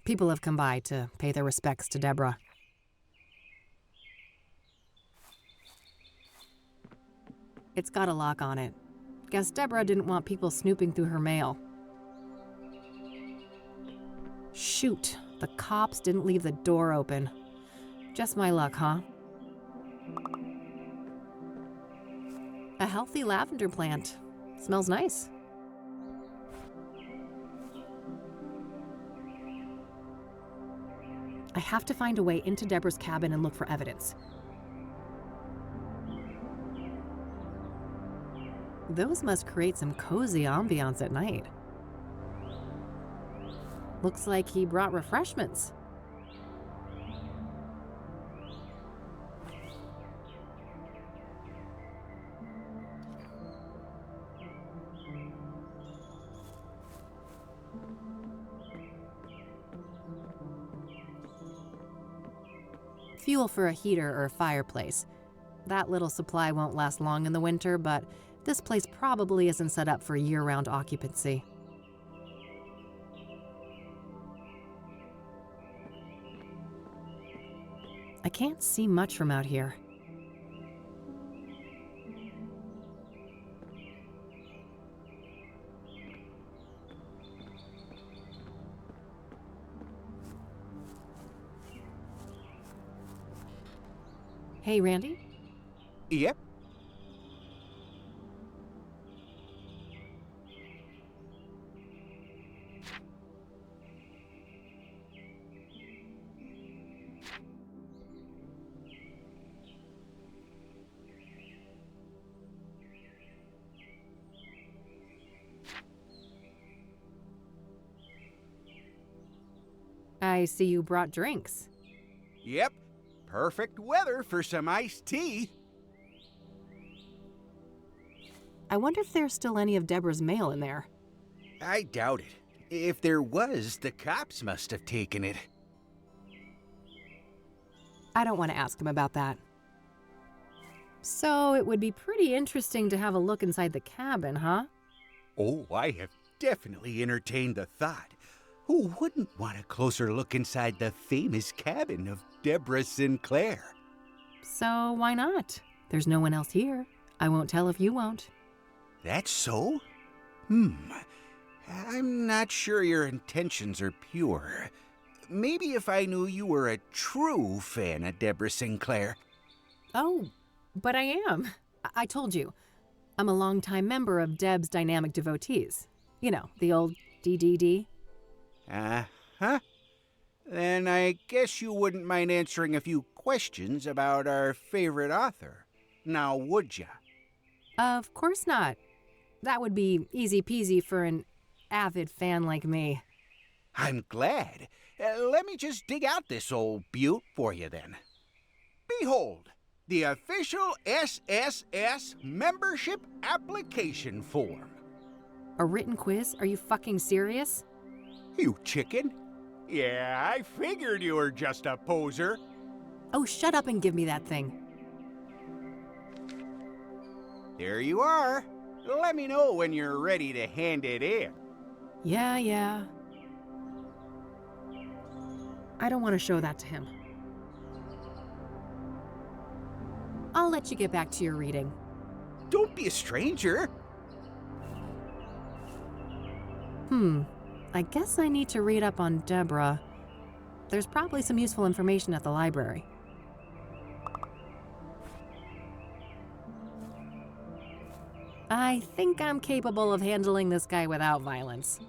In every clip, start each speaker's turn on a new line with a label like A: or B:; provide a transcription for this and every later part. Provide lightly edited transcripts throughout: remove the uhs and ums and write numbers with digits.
A: People have come by to pay their respects to Deborah. It's got a lock on it. Guess Deborah didn't want people snooping through her mail. Shoot, the cops didn't leave the door open. Just my luck, huh? A healthy lavender plant. Smells nice. I have to find a way into Deborah's cabin and look for evidence. Those must create some cozy ambiance at night. Looks like he brought refreshments. Fuel for a heater or fireplace. That little supply won't last long in the winter, but this place probably isn't set up for year-round occupancy. I can't see much from out here. Hey, Randy?
B: Yep.
A: I see you brought drinks.
B: Yep. Perfect weather for some iced tea.
A: I wonder if there's still any of Deborah's mail in there.
B: I doubt it. If there was, the cops must have taken it.
A: I don't want to ask him about that. So it would be pretty interesting to have a look inside the cabin, huh?
B: Oh, I have definitely entertained the thought. Who wouldn't want a closer look inside the famous cabin of Deborah Sinclair?
A: So why not? There's no one else here. I won't tell if you won't.
B: That's so? I'm not sure your intentions are pure. Maybe if I knew you were a true fan of Deborah Sinclair.
A: Oh, but I am. I told you. I'm a longtime member of Deb's Dynamic Devotees. You know, the old DDD.
B: Uh-huh. Then I guess you wouldn't mind answering a few questions about our favorite author. Now, would ya?
A: Of course not. That would be easy peasy for an avid fan like me.
B: I'm glad. Let me just dig out this old beaut for you then. Behold, the official SSS membership application form.
A: A written quiz? Are you fucking serious?
B: You chicken? Yeah, I figured you were just a poser.
A: Oh, shut up and give me that thing.
B: There you are. Let me know when you're ready to hand it in.
A: Yeah. I don't want to show that to him. I'll let you get back to your reading.
B: Don't be a stranger.
A: I guess I need to read up on Deborah. There's probably some useful information at the library. I think I'm capable of handling this guy without violence.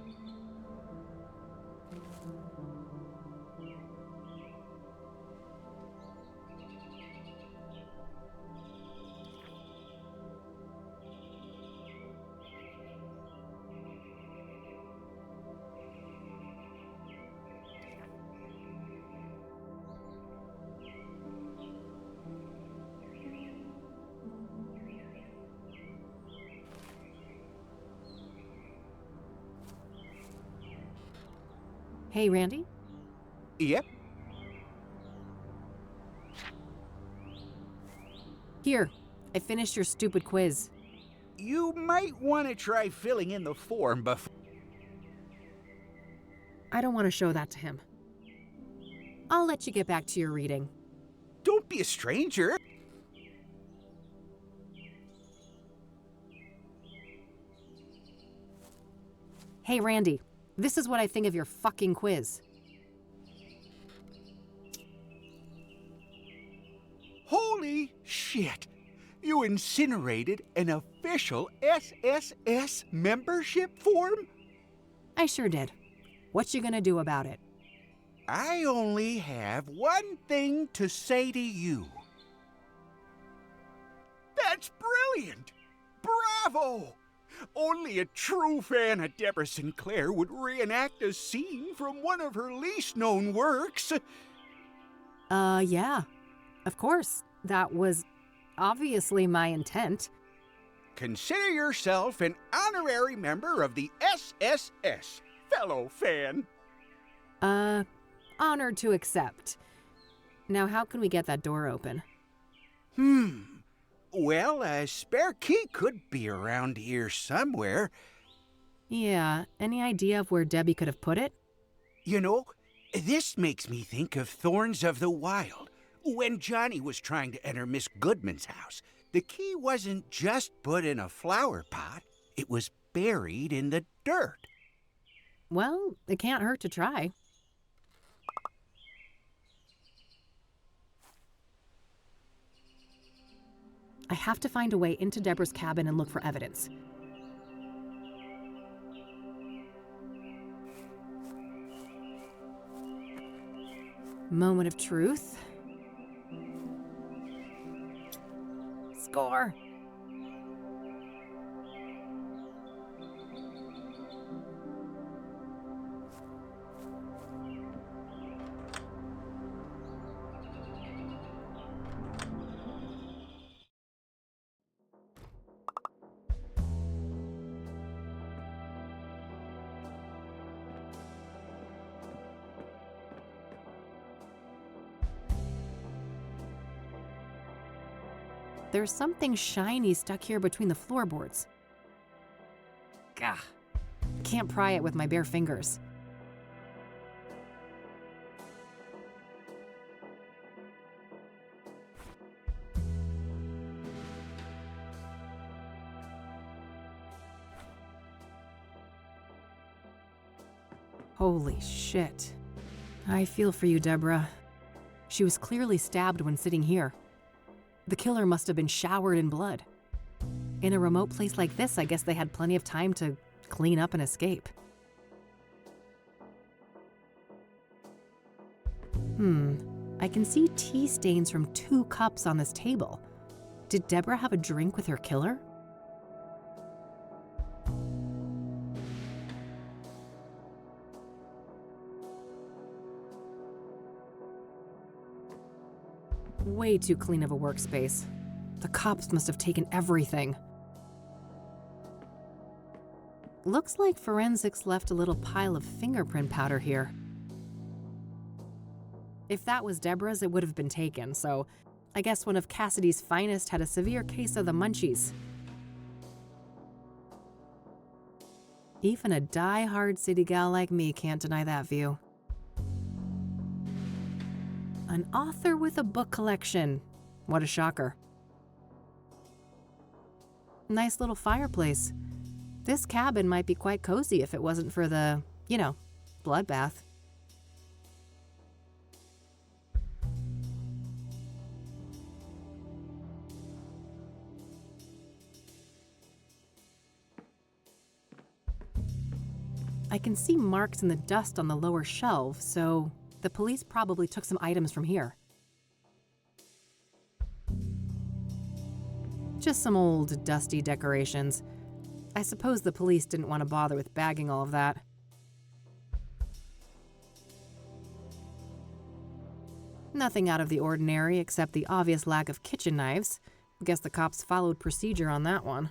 A: Hey, Randy?
B: Yep.
A: Here, I finished your stupid quiz.
B: You might want to try filling in the form before.
A: I don't want to show that to him. I'll let you get back to your reading.
B: Don't be a stranger.
A: Hey, Randy, this is what I think of your fucking quiz.
B: Holy shit! You incinerated an official SSS membership form?
A: I sure did. What you gonna do about it?
B: I only have one thing to say to you. That's brilliant! Bravo! Only a true fan of Deborah Sinclair would reenact a scene from one of her least known works.
A: Yeah. Of course. That was obviously my intent.
B: Consider yourself an honorary member of the SSS, fellow fan.
A: Honored to accept. Now, how can we get that door open?
B: Well, a spare key could be around here somewhere.
A: Yeah, any idea of where Debbie could have put it?
B: You know, this makes me think of Thorns of the Wild. When Johnny was trying to enter Miss Goodman's house, the key wasn't just put in a flower pot, it was buried in the dirt.
A: Well, it can't hurt to try. I have to find a way into Deborah's cabin and look for evidence. Moment of truth. Score. There's something shiny stuck here between the floorboards. Gah. Can't pry it with my bare fingers. Holy shit. I feel for you, Deborah. She was clearly stabbed when sitting here. The killer must have been showered in blood. In a remote place like this, I guess they had plenty of time to clean up and escape. I can see tea stains from 2 cups on this table. Did Deborah have a drink with her killer? Way too clean of a workspace. The cops must have taken everything. Looks like forensics left a little pile of fingerprint powder here. If that was Deborah's, it would have been taken, so I guess one of Cassidy's finest had a severe case of the munchies. Even a die-hard city gal like me can't deny that view. An author with a book collection. What a shocker. Nice little fireplace. This cabin might be quite cozy if it wasn't for the, bloodbath. I can see marks in the dust on the lower shelf, so the police probably took some items from here. Just some old, dusty decorations. I suppose the police didn't want to bother with bagging all of that. Nothing out of the ordinary except the obvious lack of kitchen knives. Guess the cops followed procedure on that one.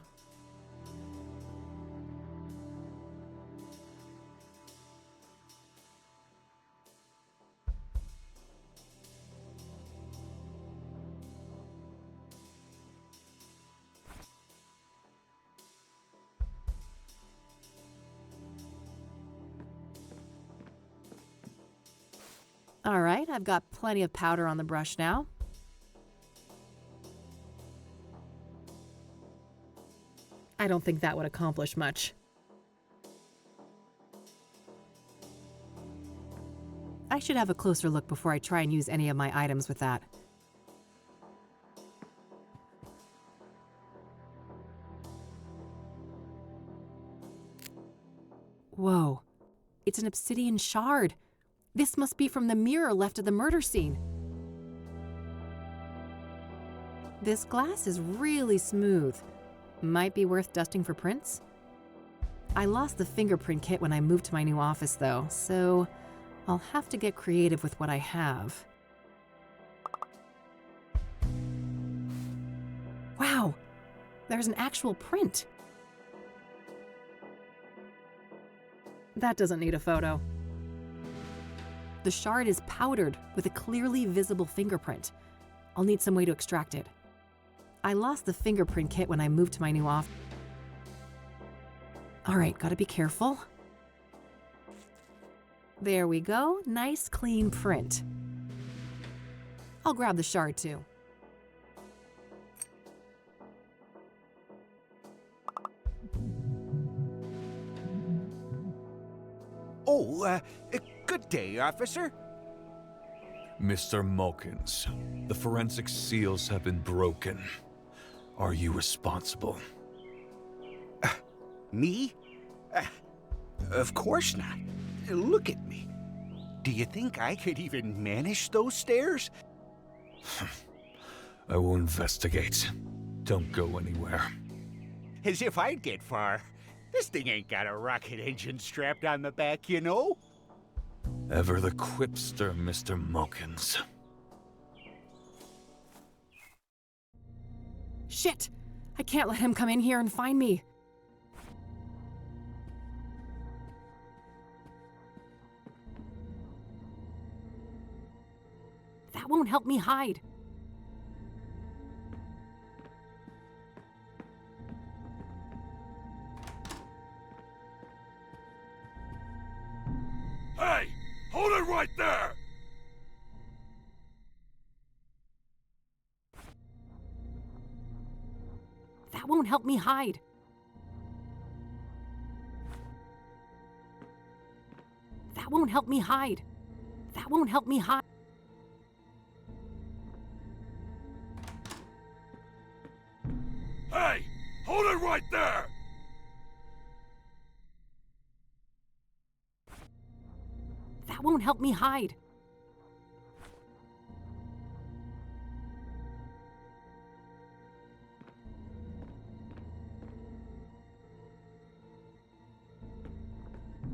A: All right, I've got plenty of powder on the brush now. I don't think that would accomplish much. I should have a closer look before I try and use any of my items with that. Whoa, it's an obsidian shard. This must be from the mirror left at the murder scene. This glass is really smooth. Might be worth dusting for prints. I lost the fingerprint kit when I moved to my new office though, so I'll have to get creative with what I have. Wow, there's an actual print. That doesn't need a photo. The shard is powdered with a clearly visible fingerprint. I'll need some way to extract it. I lost the fingerprint kit when I moved to my new office. All right, gotta be careful. There we go, nice clean print. I'll grab the shard too.
B: Oh, good day, officer.
C: Mr. Mulkins, the forensic seals have been broken. Are you responsible?
B: Me? Of course not. Look at me. Do you think I could even manage those stairs?
C: I will investigate. Don't go anywhere.
B: As if I'd get far. This thing ain't got a rocket engine strapped on the back, you know?
C: Ever the quipster, Mr. Mulkins.
A: Shit! I can't let him come in here and find me. That won't help me hide.
C: Hey! Hold it right there!
A: That won't help me hide. That won't help me hide. That won't help me hide.
C: Hey! Hold it right there!
A: That won't help me hide.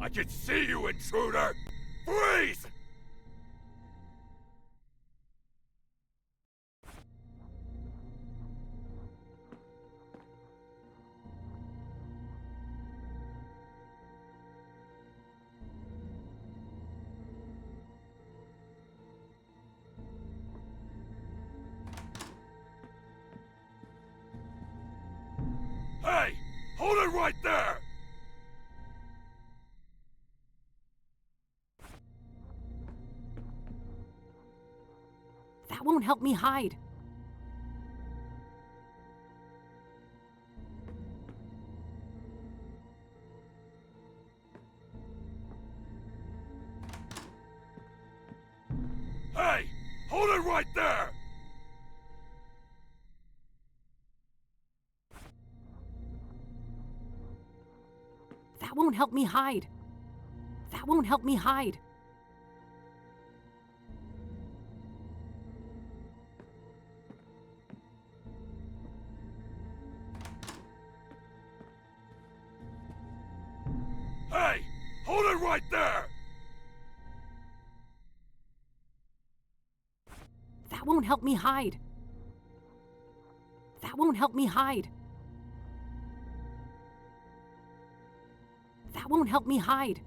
C: I can see you, intruder! Freeze! Hey! Hold it right there!
A: That won't help me hide.
C: Hey! Hold it right there!
A: That won't help me hide. That won't help me hide.
C: Hey! Hold it right there!
A: That won't help me hide. That won't help me hide. That won't help me hide.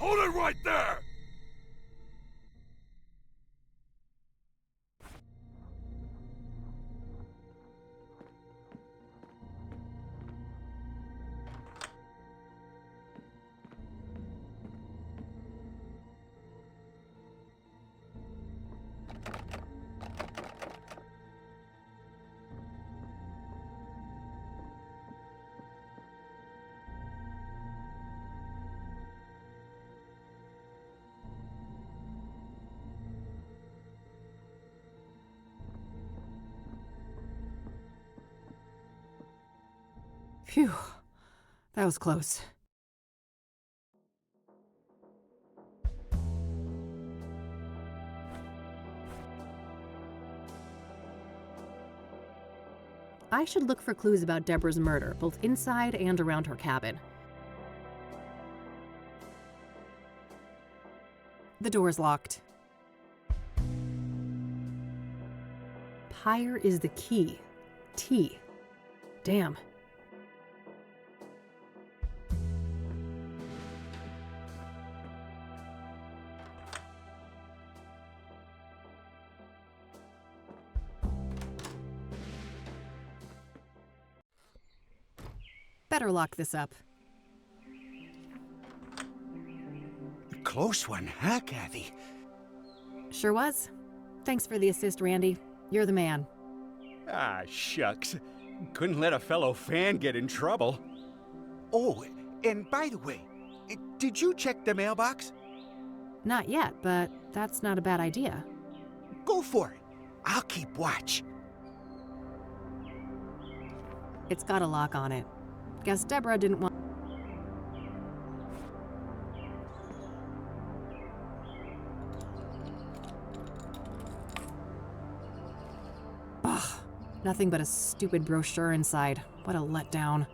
C: Hold it right there!
A: Phew, that was close. I should look for clues about Deborah's murder, both inside and around her cabin. The door's locked. Pyre is the key. T. Damn. Better lock this up.
B: Close one, huh, Kathy?
A: Sure was. Thanks for the assist, Randy. You're the man.
B: Ah, shucks. Couldn't let a fellow fan get in trouble. Oh, and by the way, did you check the mailbox?
A: Not yet, but that's not a bad idea.
B: Go for it. I'll keep watch.
A: It's got a lock on it. Guess Deborah didn't want... Ugh, nothing but a stupid brochure inside. What a letdown.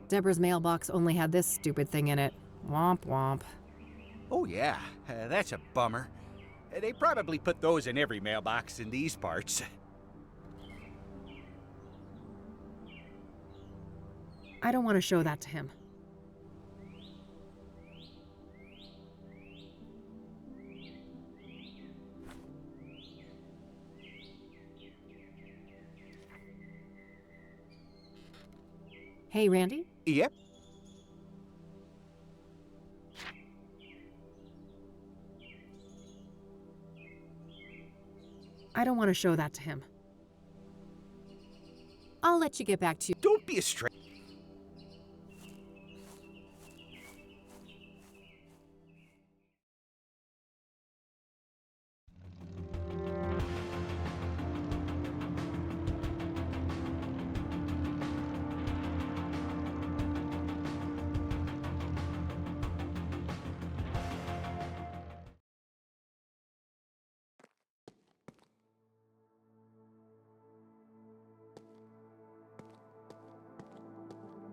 A: Deborah's mailbox only had this stupid thing in it. Womp womp.
B: Oh, yeah. That's a bummer. They probably put those in every mailbox in these parts.
A: I don't want to show that to him. Hey, Randy?
B: Yep.
A: I don't want to show that to him. I'll let you get back to...
B: Don't be a stray.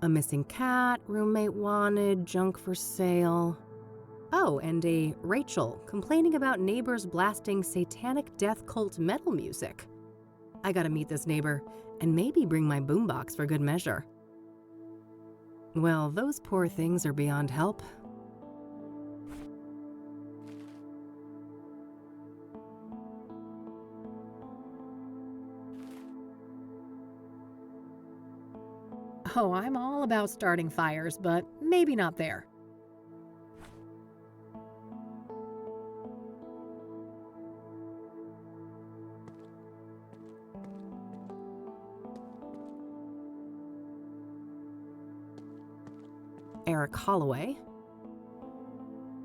A: A missing cat, roommate wanted, junk for sale. Oh, and a Rachel complaining about neighbors blasting satanic death cult metal music. I gotta meet this neighbor and maybe bring my boombox for good measure. Well, those poor things are beyond help. Oh, I'm all about starting fires, but maybe not there. Eric Holloway.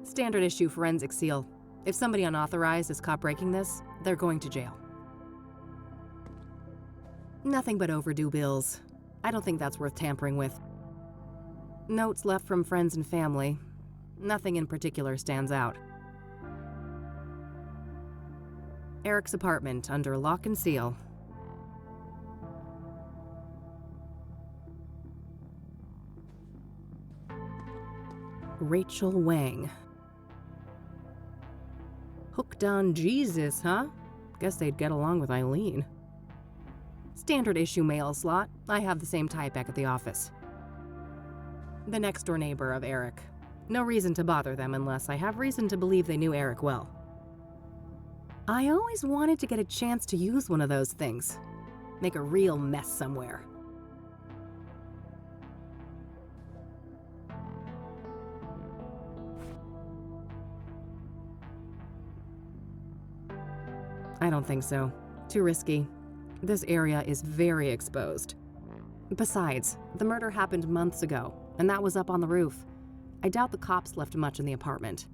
A: Standard issue forensic seal. If somebody unauthorized is caught breaking this, they're going to jail. Nothing but overdue bills. I don't think that's worth tampering with. Notes left from friends and family. Nothing in particular stands out. Eric's apartment under lock and seal. Rachel Wang. Hooked on Jesus, huh? Guess they'd get along with Eileen. Standard issue mail slot. I have the same type back at the office. The next door neighbor of Eric. No reason to bother them unless I have reason to believe they knew Eric well. I always wanted to get a chance to use one of those things. Make a real mess somewhere. I don't think so. Too risky. This area is very exposed. Besides, the murder happened months ago, and that was up on the roof. I doubt the cops left much in the apartment.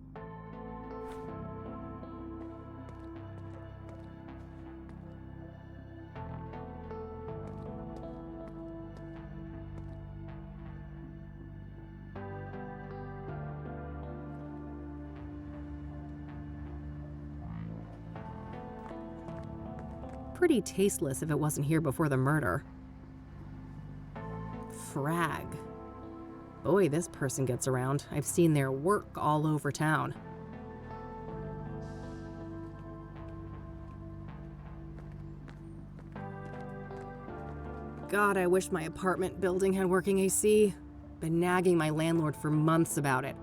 A: Pretty tasteless if it wasn't here before the murder. Frag. Boy, this person gets around. I've seen their work all over town. God, I wish my apartment building had working AC. Been nagging my landlord for months about it.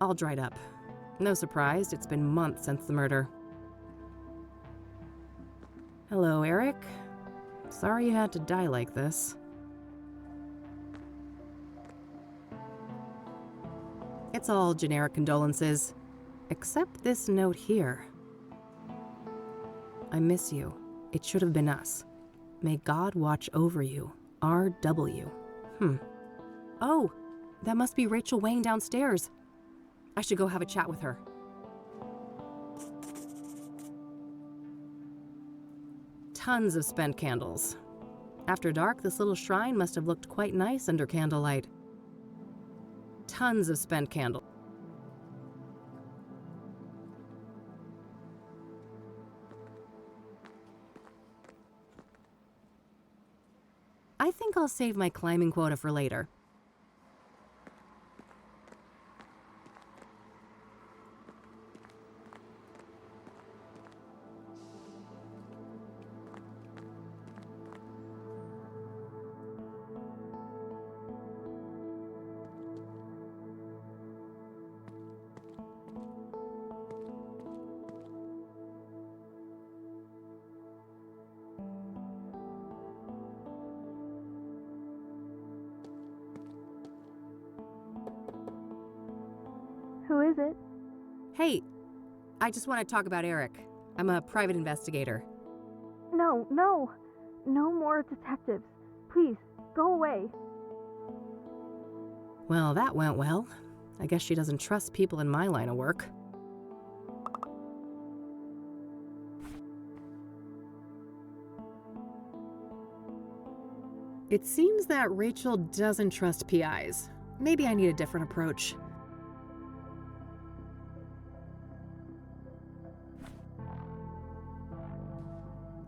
A: All dried up. No surprise, it's been months since the murder. Hello, Eric. Sorry you had to die like this. It's all generic condolences, except this note here. I miss you. It should have been us. May God watch over you. R.W. Oh, that must be Rachel Wang downstairs. I should go have a chat with her. Tons of spent candles. After dark, this little shrine must have looked quite nice under candlelight. Tons of spent candles. I think I'll save my climbing quota for later.
D: Who is it?
A: Hey, I just want to talk about Eric. I'm a private investigator.
D: No more detectives. Please, go away.
A: Well, that went well. I guess she doesn't trust people in my line of work. It seems that Rachel doesn't trust PIs. Maybe I need a different approach.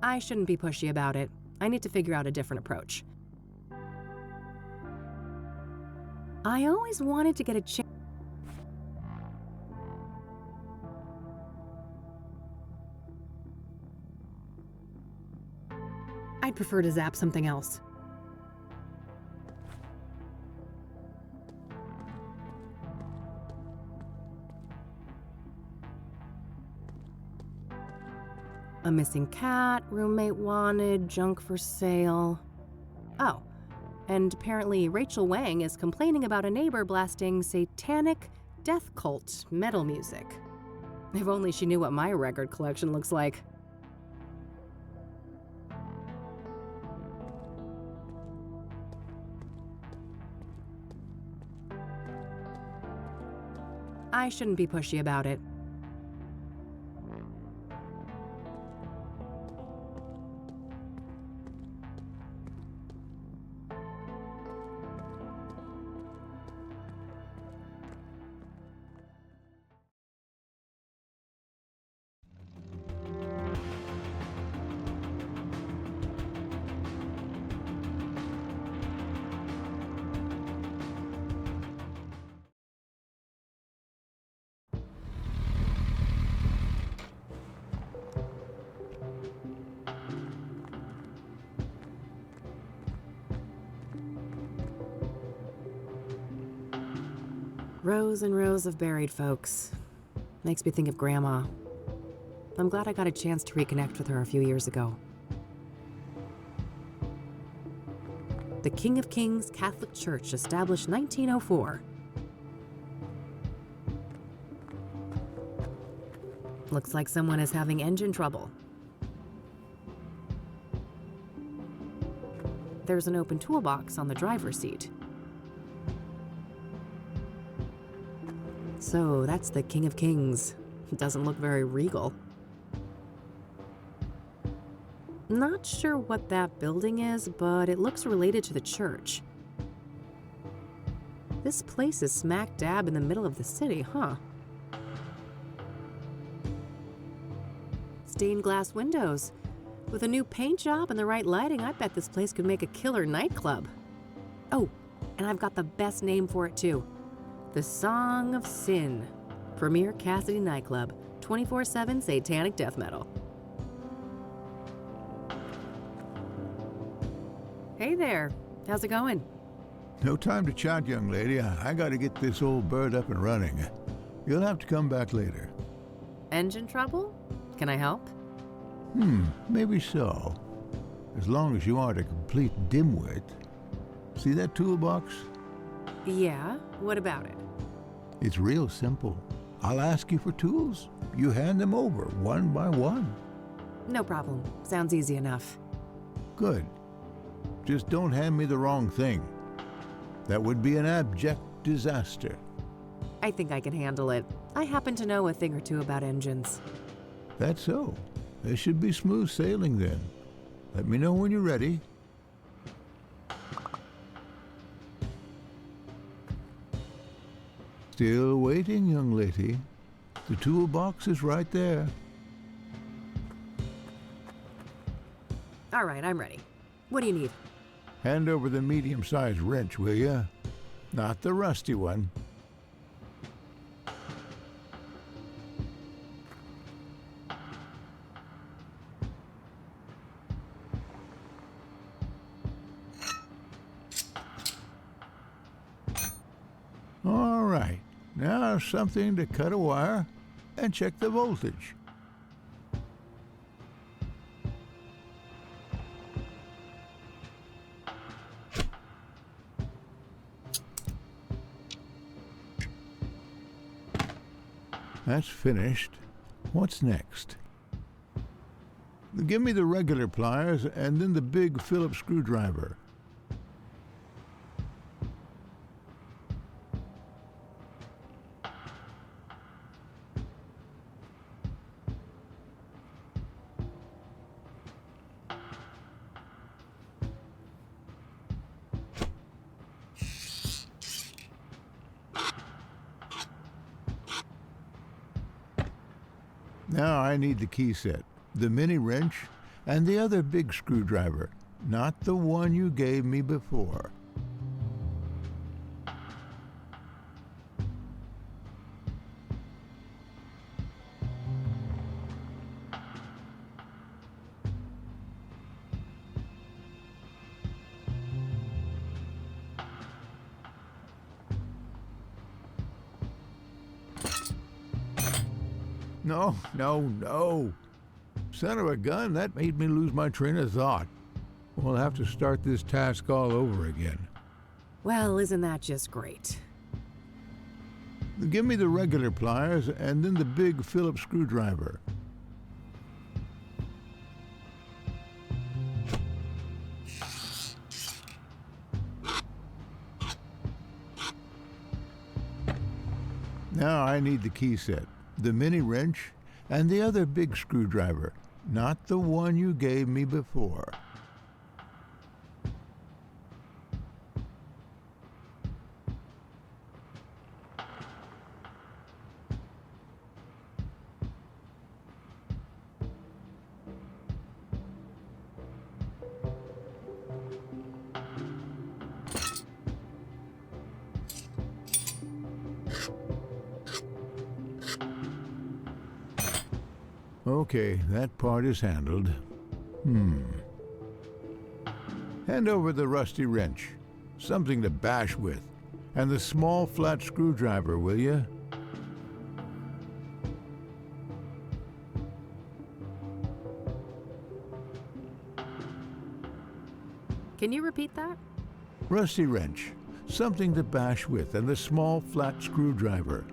A: I shouldn't be pushy about it. I need to figure out a different approach. I always wanted to get a chance. I'd prefer to zap something else. A missing cat, roommate wanted, junk for sale. Oh, and apparently Rachel Wang is complaining about a neighbor blasting satanic death cult metal music. If only she knew what my record collection looks like. I shouldn't be pushy about it. Rows and rows of buried folks. Makes me think of Grandma. I'm glad I got a chance to reconnect with her a few years ago. The King of Kings Catholic Church, established 1904. Looks like someone is having engine trouble. There's an open toolbox on the driver's seat. So that's the King of Kings. Doesn't look very regal. Not sure what that building is, but it looks related to the church. This place is smack dab in the middle of the city, huh? Stained glass windows. With a new paint job and the right lighting, I bet this place could make a killer nightclub. Oh, and I've got the best name for it too. The Song of Sin. Premier Cassidy nightclub. 24/7 satanic death metal. Hey there. How's it going?
E: No time to chat, young lady. I gotta get this old bird up and running. You'll have to come back later.
A: Engine trouble? Can I help?
E: Maybe so. As long as you aren't a complete dimwit. See that toolbox?
A: Yeah, what about it?
E: It's real simple. I'll ask you for tools. You hand them over, one by one.
A: No problem. Sounds easy enough.
E: Good. Just don't hand me the wrong thing. That would be an abject disaster.
A: I think I can handle it. I happen to know a thing or two about engines.
E: That's so. There should be smooth sailing then. Let me know when you're ready. Still waiting, young lady. The toolbox is right there.
A: All right, I'm ready. What do you need?
E: Hand over the medium-sized wrench, will you? Not the rusty one. All right, now something to cut a wire and check the voltage. That's finished. What's next? Give me the regular pliers and then the big Phillips screwdriver. Now I need the key set, the mini wrench, and the other big screwdriver, not the one you gave me before. No. Son of a gun, that made me lose my train of thought. We'll have to start this task all over again.
A: Well, isn't that just great?
E: Give me the regular pliers and then the big Phillips screwdriver. Now I need the key set, the mini wrench, and the other big screwdriver, not the one you gave me before. Okay, that part is handled. Hand over the rusty wrench, something to bash with, and the small flat screwdriver, will you?
A: Can you repeat that?
E: Rusty wrench, something to bash with, and the small flat screwdriver.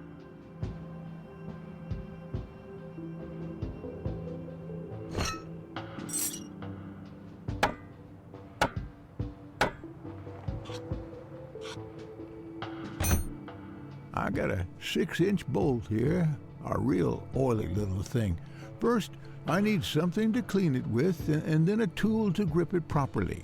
E: I got a 6-inch bolt here, a real oily little thing. First, I need something to clean it with, and then a tool to grip it properly.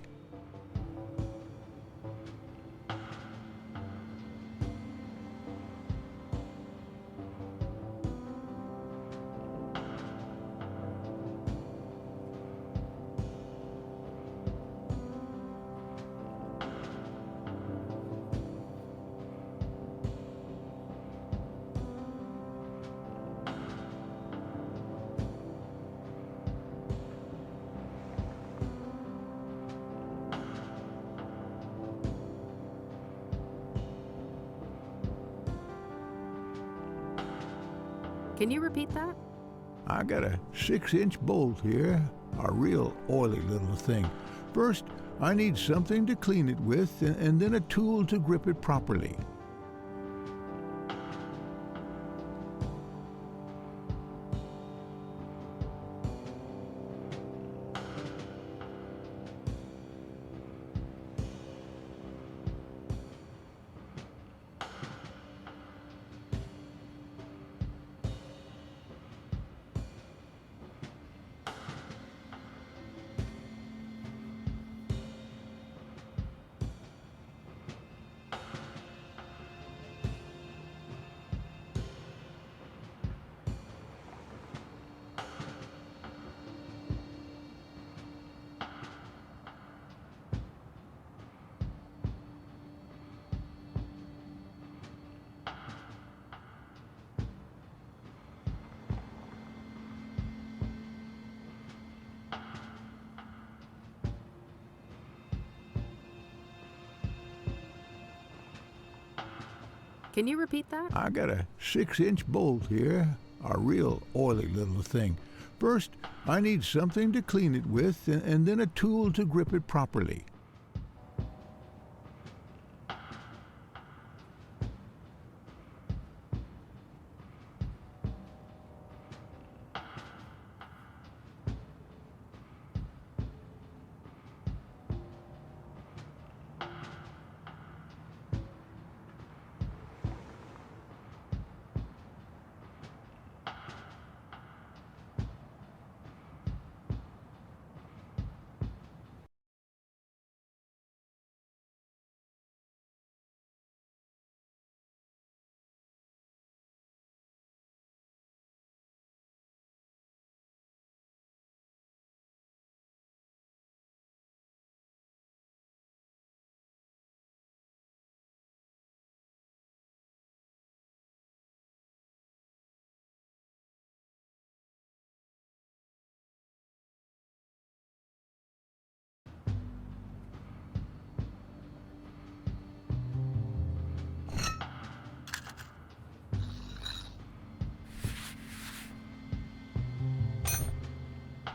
A: Can you repeat that?
E: I got a 6-inch bolt here, a real oily little thing. First, I need something to clean it with, and then a tool to grip it properly.
A: Can you repeat that?
E: I got a 6-inch bolt here, a real oily little thing. First, I need something to clean it with, and then a tool to grip it properly.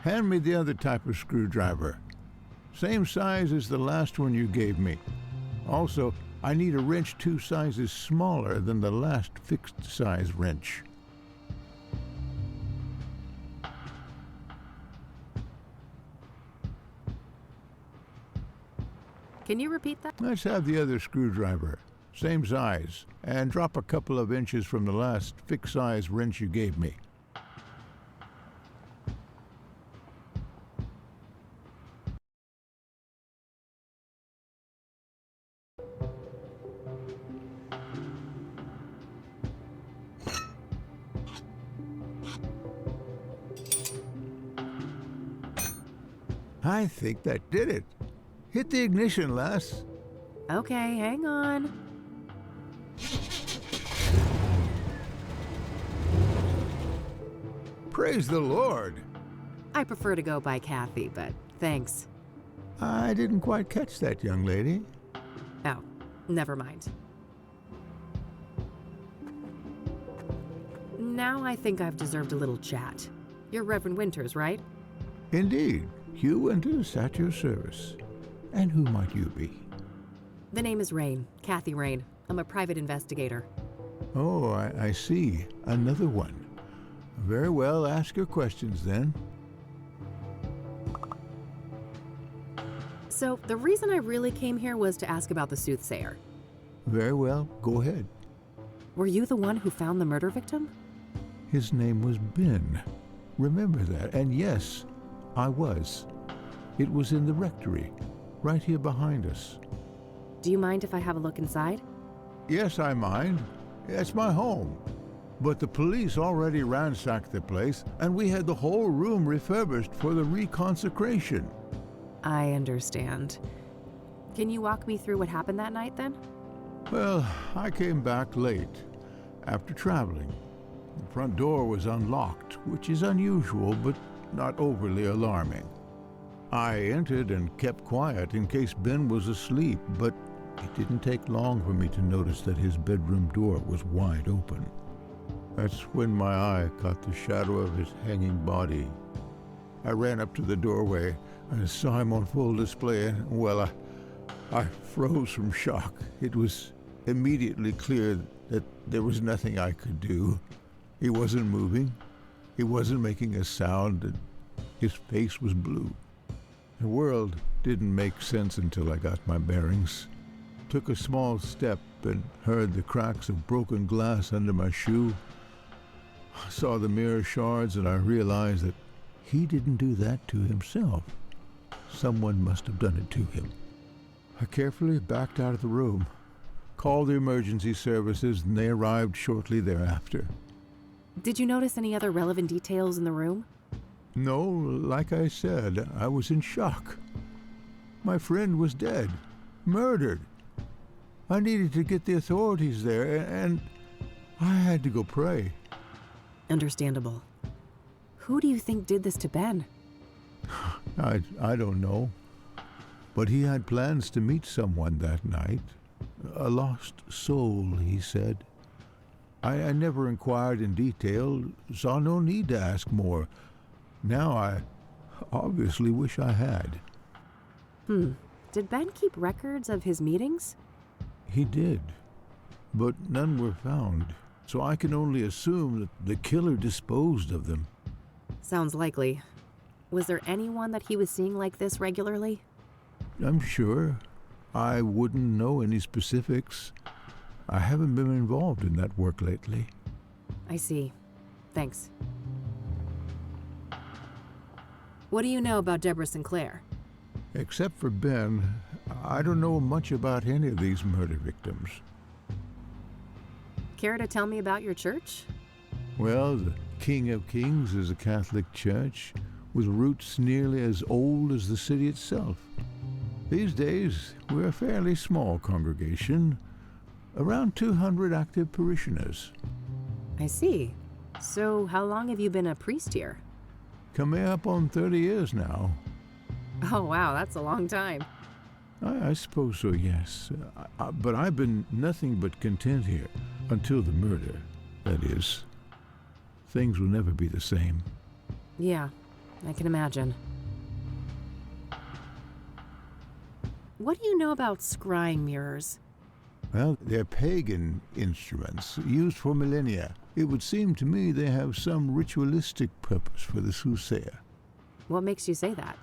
E: Hand me the other type of screwdriver. Same size as the last one you gave me. Also, I need a wrench 2 sizes smaller than the last fixed-size wrench.
A: Can you repeat that?
E: Let's have the other screwdriver. Same size, and drop a couple of inches from the last fixed-size wrench you gave me. I think that did it. Hit the ignition, lass.
A: Okay, hang on.
E: Praise the Lord.
A: I prefer to go by Kathy, but thanks.
E: I didn't quite catch that, young lady.
A: Oh, never mind. Now I think I've deserved a little chat. You're Reverend Winters, right?
E: Indeed. Hugh Winters at your service. And who might you be?
A: The name is Rain, Kathy Rain. I'm a private investigator.
E: Oh, I see. Another one. Very well, ask your questions then.
A: So, the reason I really came here was to ask about the Soothsayer.
E: Very well, go ahead.
A: Were you the one who found the murder victim?
E: His name was Ben. Remember that. And yes, I was. It was in the rectory, right here behind us.
A: Do you mind if I have a look inside?
E: Yes, I mind. It's my home. But the police already ransacked the place, and we had the whole room refurbished for the reconsecration.
A: I understand. Can you walk me through what happened that night, then?
E: Well, I came back late, after traveling. The front door was unlocked, which is unusual, but not overly alarming. I entered and kept quiet in case Ben was asleep, but it didn't take long for me to notice that his bedroom door was wide open. That's when my eye caught the shadow of his hanging body. I ran up to the doorway and saw him on full display, and, well, I froze from shock. It was immediately clear that there was nothing I could do. He wasn't moving. He wasn't making a sound, and his face was blue. The world didn't make sense until I got my bearings. Took a small step and heard the cracks of broken glass under my shoe. I saw the mirror shards and I realized that he didn't do that to himself. Someone must have done it to him. I carefully backed out of the room, called the emergency services, and they arrived shortly thereafter.
A: Did you notice any other relevant details in the room?
E: No, like I said, I was in shock. My friend was dead, murdered. I needed to get the authorities there, and I had to go pray.
A: Understandable. Who do you think did this to Ben?
E: I don't know. But he had plans to meet someone that night. A lost soul, he said. I never inquired in detail, saw no need to ask more. Now I obviously wish I had.
A: Did Ben keep records of his meetings?
E: He did, but none were found, so I can only assume that the killer disposed of them.
A: Sounds likely. Was there anyone that he was seeing like this regularly?
E: I'm sure. I wouldn't know any specifics. I haven't been involved in that work lately.
A: I see. Thanks. What do you know about Deborah Sinclair?
E: Except for Ben, I don't know much about any of these murder victims.
A: Care to tell me about your church?
E: Well, the King of Kings is a Catholic church with roots nearly as old as the city itself. These days, we're a fairly small congregation, around 200 active parishioners.
A: I see. So how long have you been a priest here?
E: Coming up on 30 years now.
A: Oh wow, that's a long time.
E: I suppose so, yes. But I've been nothing but content here, until the murder, that is. Things will never be the same.
A: Yeah, I can imagine. What do you know about scrying mirrors?
E: Well, they're pagan instruments, used for millennia. It would seem to me they have some ritualistic purpose for the Soothsayer.
A: What makes you say that?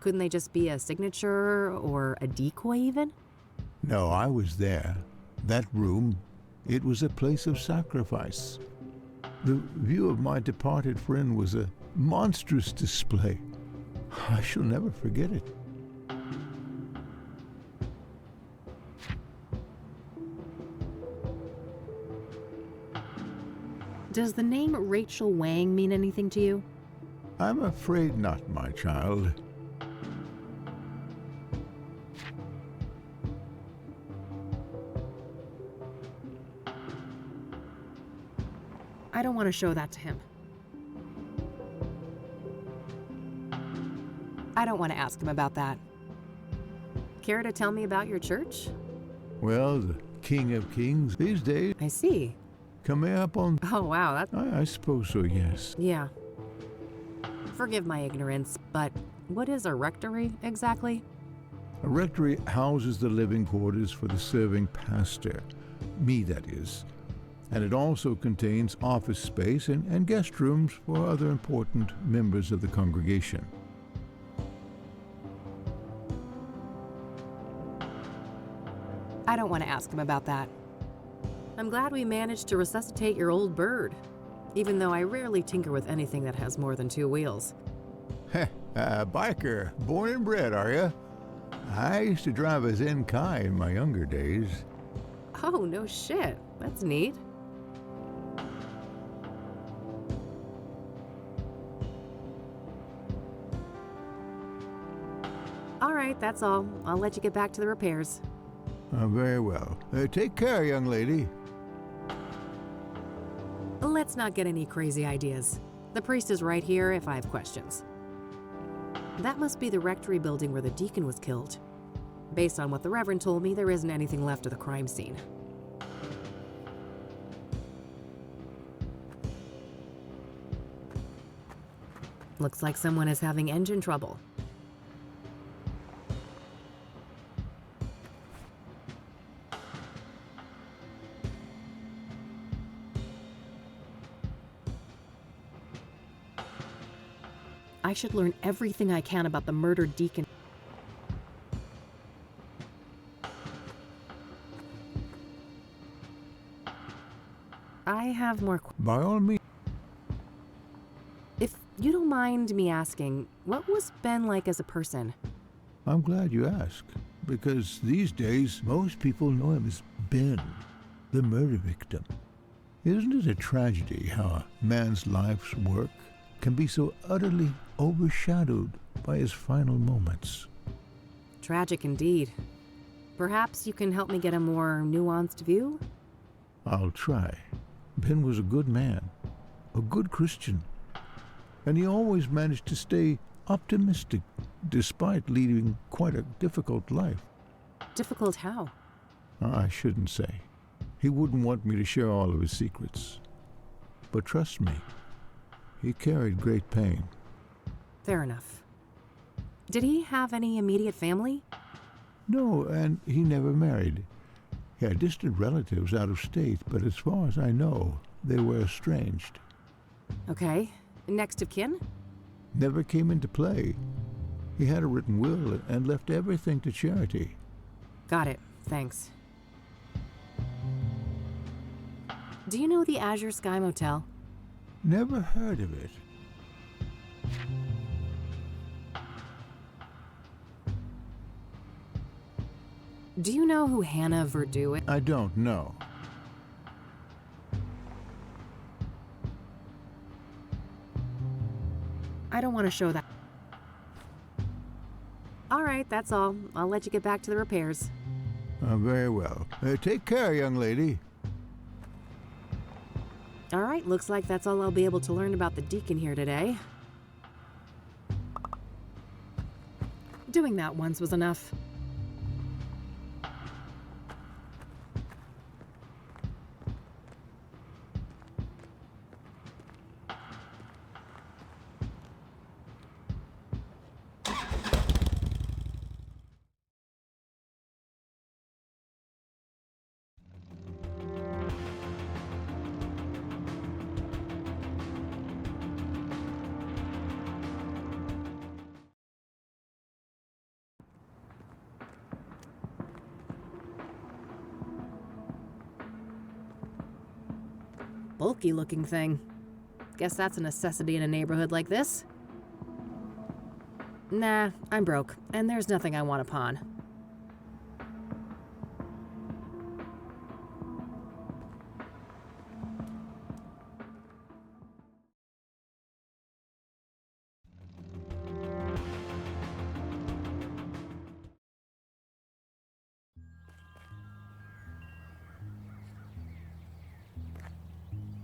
A: Couldn't they just be a signature or a decoy even?
E: No, I was there. That room, it was a place of sacrifice. The view of my departed friend was a monstrous display. I shall never forget it.
A: Does the name Rachel Wang mean anything to you?
E: I'm afraid not, my child.
A: I don't want to show that to him. I don't want to ask him about that. Care to tell me about your church?
E: Well, the King of Kings these days,
A: I see.
E: coming up on...
A: Oh, wow, that...
E: I suppose so, yes.
A: Yeah. Forgive my ignorance, but what is a rectory exactly?
E: A rectory houses the living quarters for the serving pastor, me that is, and it also contains office space and guest rooms for other important members of the congregation.
A: I don't want to ask him about that. I'm glad we managed to resuscitate your old bird, even though I rarely tinker with anything that has more than 2 wheels.
E: Heh, biker, born and bred, are ya? I used to drive a Zenkai in my younger days.
A: Oh, no shit. That's neat. All right, that's all. I'll let you get back to the repairs.
E: Very well. Take care, young lady.
A: Let's not get any crazy ideas. The priest is right here if I have questions. That must be the rectory building where the deacon was killed. Based on what the Reverend told me, there isn't anything left of the crime scene. Looks like someone is having engine trouble. I should learn everything I can about the murdered deacon. I have more questions.
E: By all means.
A: If you don't mind me asking, what was Ben like as a person?
E: I'm glad you asked, because these days most people know him as Ben, the murder victim. Isn't it a tragedy how a man's life's work can be so utterly overshadowed by his final moments?
A: Tragic indeed. Perhaps you can help me get a more nuanced view?
E: I'll try. Ben was a good man, a good Christian, and he always managed to stay optimistic despite leading quite a difficult life.
A: Difficult how?
E: I shouldn't say. He wouldn't want me to share all of his secrets. But trust me, he carried great pain.
A: Fair enough. Did he have any immediate family?
E: No, and he never married. He had distant relatives out of state, but as far as I know, they were estranged.
A: Okay. Next of kin?
E: Never came into play. He had a written will and left everything to charity.
A: Got it. Thanks. Do you know the Azure Sky Motel?
E: Never heard of it.
A: Do you know who Hannah Verdew is?
E: I don't know.
A: I don't want to show that. All right, that's all. I'll let you get back to the repairs.
E: Very well. Take care, young lady.
A: All right, looks like that's all I'll be able to learn about the deacon here today. Doing that once was enough. bulky-looking thing. Guess that's a necessity in a neighborhood like this. Nah, I'm broke, and there's nothing I want to pawn.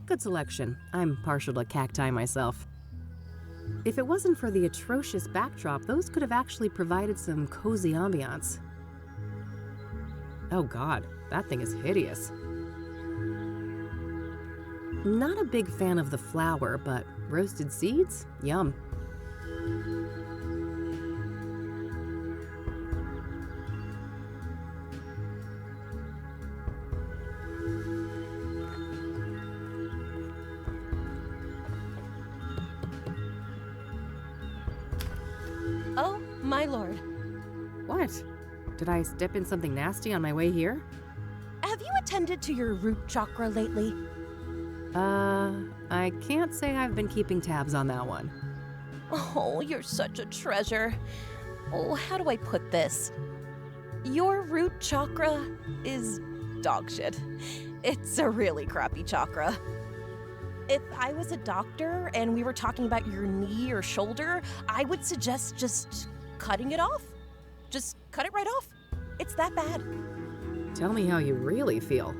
A: Good selection. I'm partial to cacti myself. If it wasn't for the atrocious backdrop, those could have actually provided some cozy ambiance. Oh god, that thing is hideous. Not a big fan of the flower, but roasted seeds? Yum.
F: Oh, my lord.
A: What? Did I step in something nasty on my way here?
F: Have you attended to your root chakra lately?
A: I can't say I've been keeping tabs on that one.
F: Oh, you're such a treasure. Oh, how do I put this? Your root chakra is dog shit. It's a really crappy chakra. If I was a doctor and we were talking about your knee or shoulder, I would suggest just cutting it off. Just cut it right off. It's that bad.
A: Tell me how you really feel.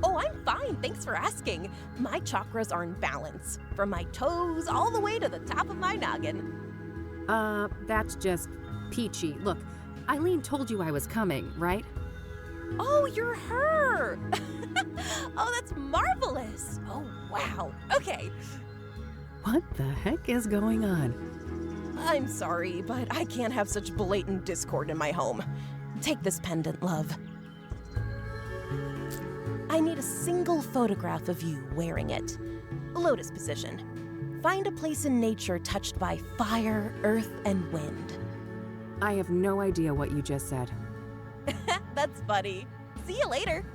F: Oh, I'm fine. Thanks for asking. My chakras are in balance, from my toes all the way to the top of my noggin.
A: That's just peachy. Look, Eileen told you I was coming, right?
F: Oh, you're her! Oh, that's marvelous! Oh, wow. Okay.
A: What the heck is going on?
F: I'm sorry, but I can't have such blatant discord in my home. Take this pendant, love. I need a single photograph of you wearing it. Lotus position. Find a place in nature touched by fire, earth, and wind.
A: I have no idea what you just said.
F: That's funny. See you later.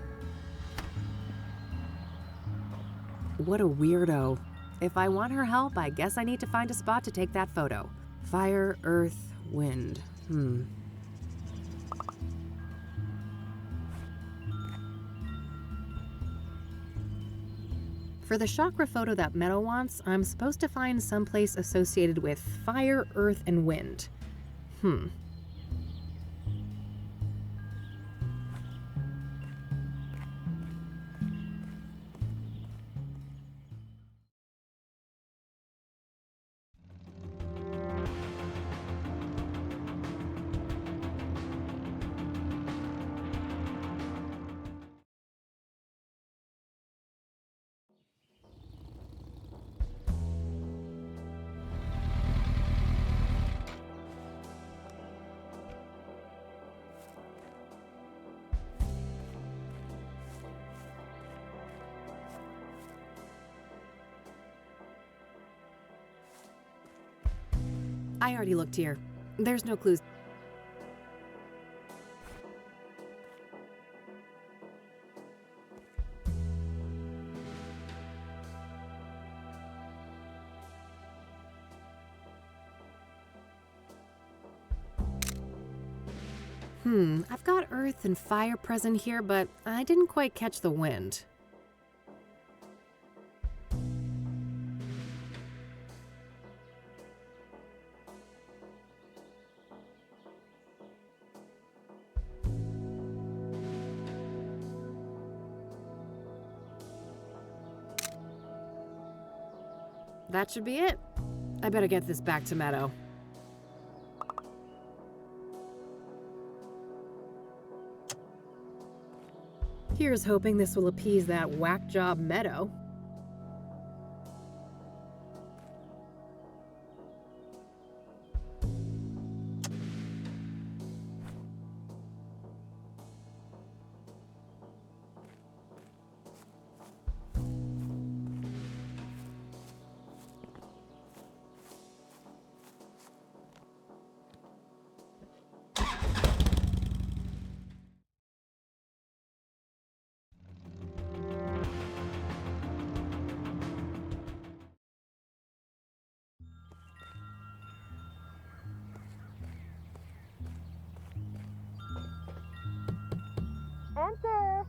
A: What a weirdo. If I want her help, I guess I need to find a spot to take that photo. Fire, earth, wind. For the chakra photo that Meadow wants, I'm supposed to find someplace associated with fire, earth, and wind. I already looked here. There's no clues. I've got earth and fire present here, but I didn't quite catch the wind. That should be it. I better get this back to Meadow. Here's hoping this will appease that whack job Meadow.
D: Enter!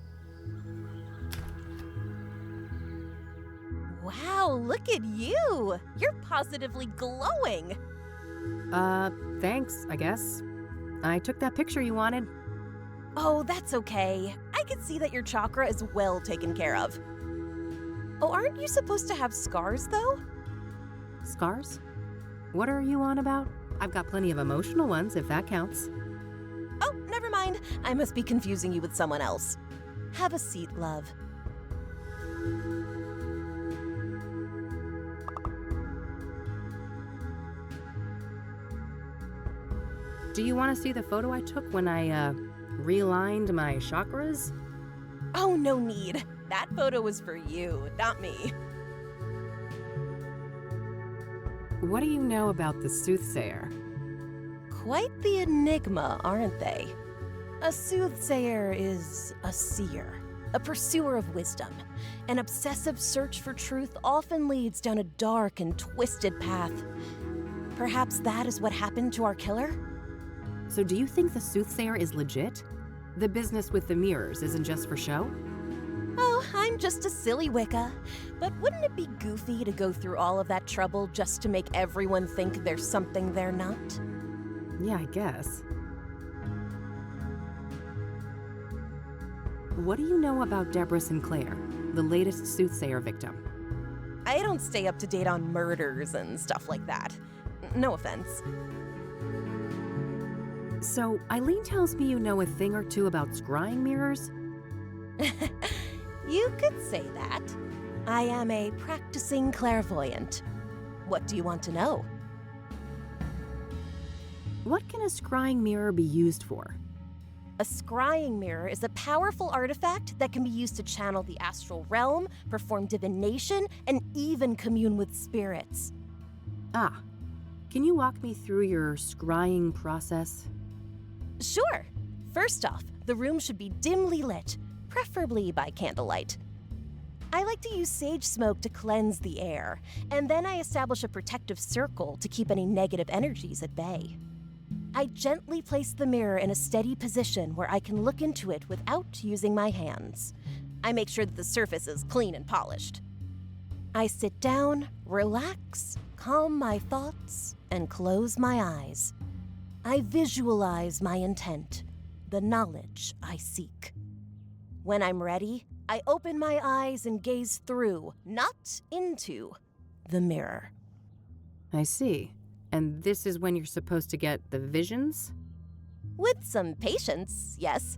F: Wow, look at you! You're positively glowing!
A: Thanks, I guess. I took that picture you wanted.
F: Oh, that's okay. I can see that your chakra is well taken care of. Oh, aren't you supposed to have scars, though?
A: Scars? What are you on about? I've got plenty of emotional ones, if that counts.
F: Oh, never mind. I must be confusing you with someone else. Have a seat, love.
A: Do you want to see the photo I took when I, realigned my chakras?
F: Oh, no need. That photo was for you, not me.
A: What do you know about the Soothsayer?
F: Quite the enigma, aren't they? A soothsayer is a seer, a pursuer of wisdom. An obsessive search for truth often leads down a dark and twisted path. Perhaps that is what happened to our killer?
A: So do you think the Soothsayer is legit? The business with the mirrors isn't just for show?
F: Oh, I'm just a silly Wicca. But wouldn't it be goofy to go through all of that trouble just to make everyone think there's something they're not?
A: Yeah, I guess. What do you know about Deborah Sinclair, the latest Soothsayer victim?
F: I don't stay up to date on murders and stuff like that. No offense.
A: So, Eileen tells me you know a thing or two about scrying mirrors?
F: You could say that. I am a practicing clairvoyant. What do you want to know?
A: What can a scrying mirror be used for?
F: A scrying mirror is a powerful artifact that can be used to channel the astral realm, perform divination, and even commune with spirits.
A: Ah, can you walk me through your scrying process?
F: Sure. First off, the room should be dimly lit, preferably by candlelight. I like to use sage smoke to cleanse the air, and then I establish a protective circle to keep any negative energies at bay. I gently place the mirror in a steady position where I can look into it without using my hands. I make sure that the surface is clean and polished. I sit down, relax, calm my thoughts, and close my eyes. I visualize my intent, the knowledge I seek. When I'm ready, I open my eyes and gaze through, not into, the mirror.
A: I see. And this is when you're supposed to get the visions?
F: With some patience, yes.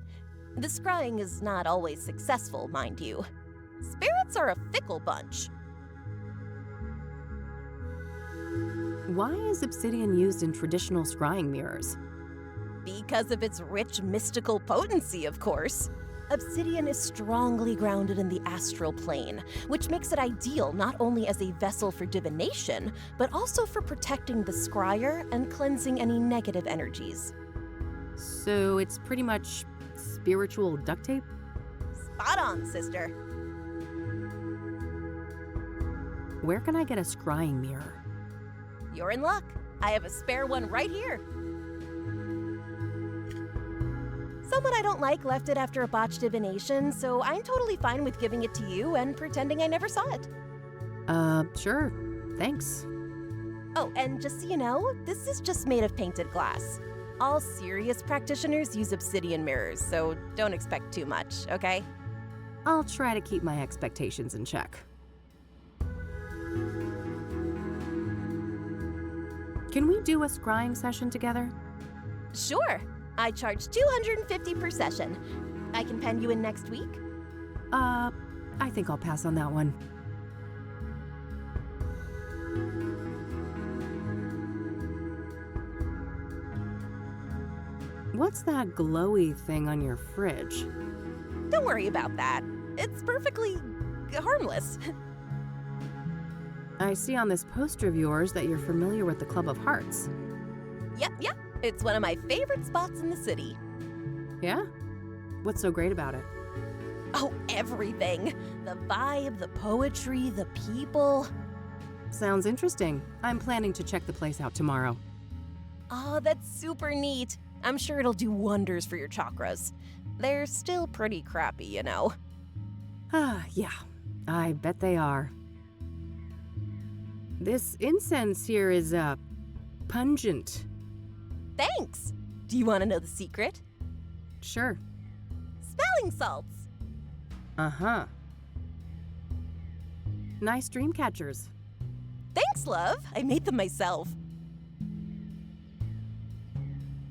F: The scrying is not always successful, mind you. Spirits are a fickle bunch.
A: Why is obsidian used in traditional scrying mirrors?
F: Because of its rich mystical potency, of course. Obsidian is strongly grounded in the astral plane, which makes it ideal not only as a vessel for divination, but also for protecting the scryer and cleansing any negative energies.
A: So it's pretty much spiritual duct tape?
F: Spot on, sister.
A: Where can I get a scrying mirror?
F: You're in luck. I have a spare one right here. Someone I don't like left it after a botched divination, so I'm totally fine with giving it to you and pretending I never saw it.
A: Sure. Thanks.
F: Oh, and just so you know, this is just made of painted glass. All serious practitioners use obsidian mirrors, so don't expect too much, okay?
A: I'll try to keep my expectations in check. Can we do a scrying session together?
F: Sure. I charge $250 per session. I can pen you in next week?
A: I think I'll pass on that one. What's that glowy thing on your fridge?
F: Don't worry about that. It's perfectly harmless.
A: I see on this poster of yours that you're familiar with the Club of Hearts.
F: Yep. It's one of my favorite spots in the city.
A: Yeah? What's so great about it?
F: Oh, everything. The vibe, the poetry, the people.
A: Sounds interesting. I'm planning to check the place out tomorrow.
F: Oh, that's super neat. I'm sure it'll do wonders for your chakras. They're still pretty crappy, you know.
A: Yeah, I bet they are. This incense here is, pungent.
F: Thanks! Do you want to know the secret?
A: Sure.
F: Smelling salts!
A: Uh-huh. Nice dream catchers.
F: Thanks, love. I made them myself.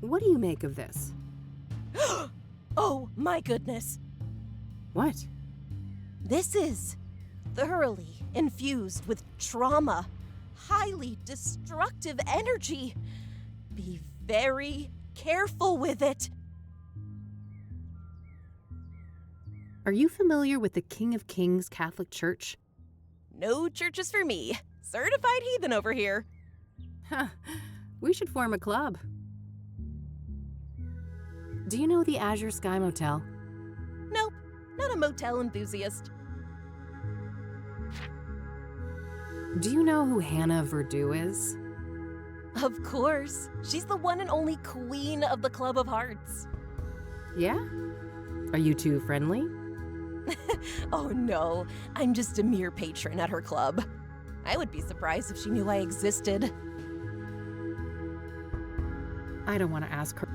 A: What do you make of this?
F: Oh, my goodness.
A: What?
F: This is thoroughly infused with trauma, highly destructive energy. Be very careful with it.
A: Are you familiar with the King of Kings Catholic Church?
F: No churches for me. Certified heathen over here.
A: Huh. We should form a club. Do you know the Azure Sky Motel?
F: Nope, not a motel enthusiast.
A: Do you know who Hannah Verdew is?
F: Of course. She's the one and only queen of the Club of Hearts.
A: Yeah? Are you two friendly?
F: Oh no, I'm just a mere patron at her club. I would be surprised if she knew I existed.
A: I don't want to ask her.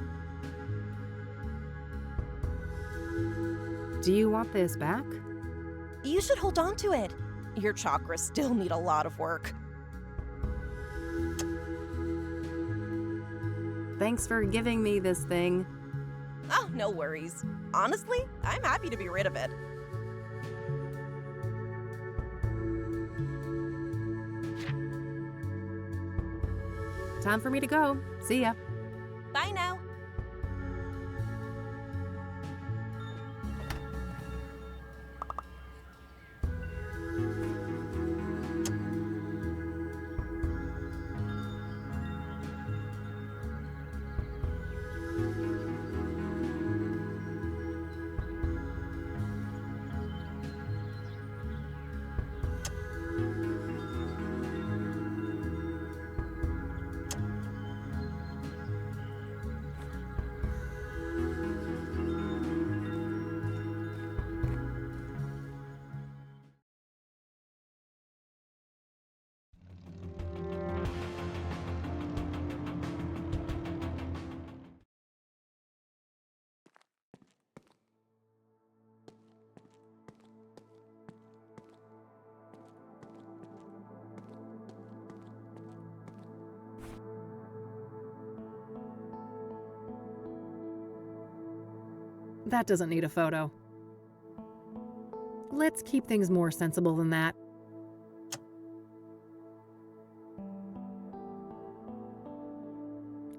A: Do you want this back?
F: You should hold on to it. Your chakras still need a lot of work.
A: Thanks for giving me this thing.
F: Oh, no worries. Honestly, I'm happy to be rid of it.
A: Time for me to go. See ya.
F: Bye now.
A: That doesn't need a photo. Let's keep things more sensible than that.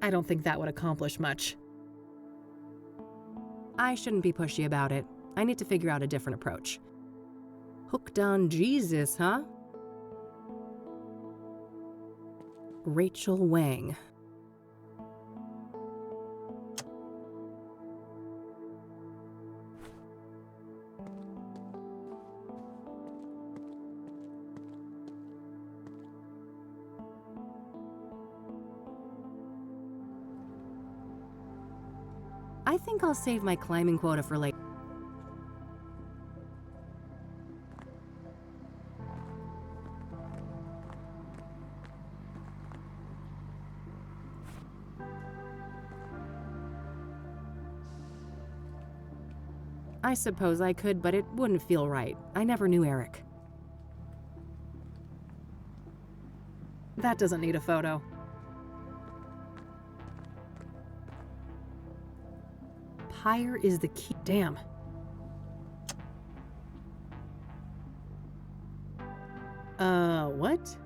A: I don't think that would accomplish much. I shouldn't be pushy about it. I need to figure out a different approach. Hooked on Jesus, huh? Rachel Wang. I think I'll save my climbing quota for later. I suppose I could, but it wouldn't feel right. I never knew Eric. That doesn't need a photo. Pyre is the key. Damn. What?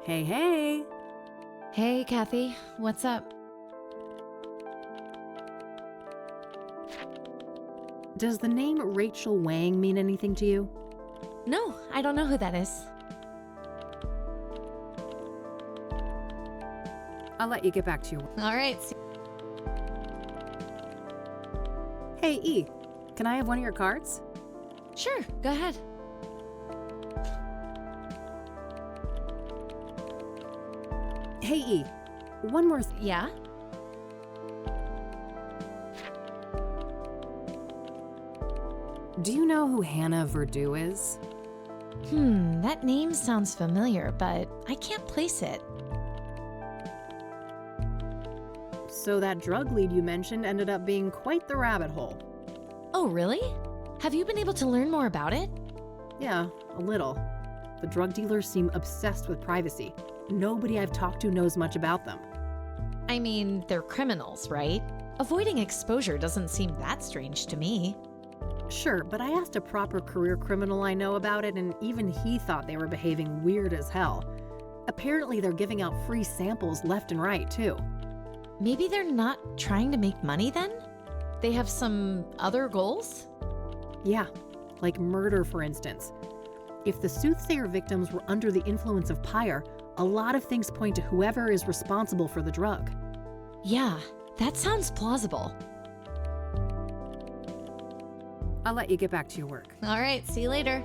A: Hey, hey!
G: Hey, Kathy. What's up?
A: Does the name Rachel Wang mean anything to you?
G: No, I don't know who that is.
A: I'll let you get back to your work.
G: All right.
A: Hey, E, can I have one of your cards?
G: Sure, go ahead.
A: Hey, E, one more
G: Yeah?
A: Do you know who Hannah Verdu is?
G: That name sounds familiar, but I can't place it.
A: So that drug lead you mentioned ended up being quite the rabbit hole.
G: Oh, really? Have you been able to learn more about it?
A: Yeah, a little. The drug dealers seem obsessed with privacy. Nobody I've talked to knows much about them.
G: I mean, they're criminals, right? Avoiding exposure doesn't seem that strange to me.
A: Sure, but I asked a proper career criminal I know about it, and even he thought they were behaving weird as hell. Apparently, they're giving out free samples left and right, too.
G: Maybe they're not trying to make money then? They have some other goals?
A: Yeah, like murder, for instance. If the Soothsayer victims were under the influence of Pyre, a lot of things point to whoever is responsible for the drug.
G: Yeah, that sounds plausible.
A: I'll let you get back to your work.
G: All right, see you later.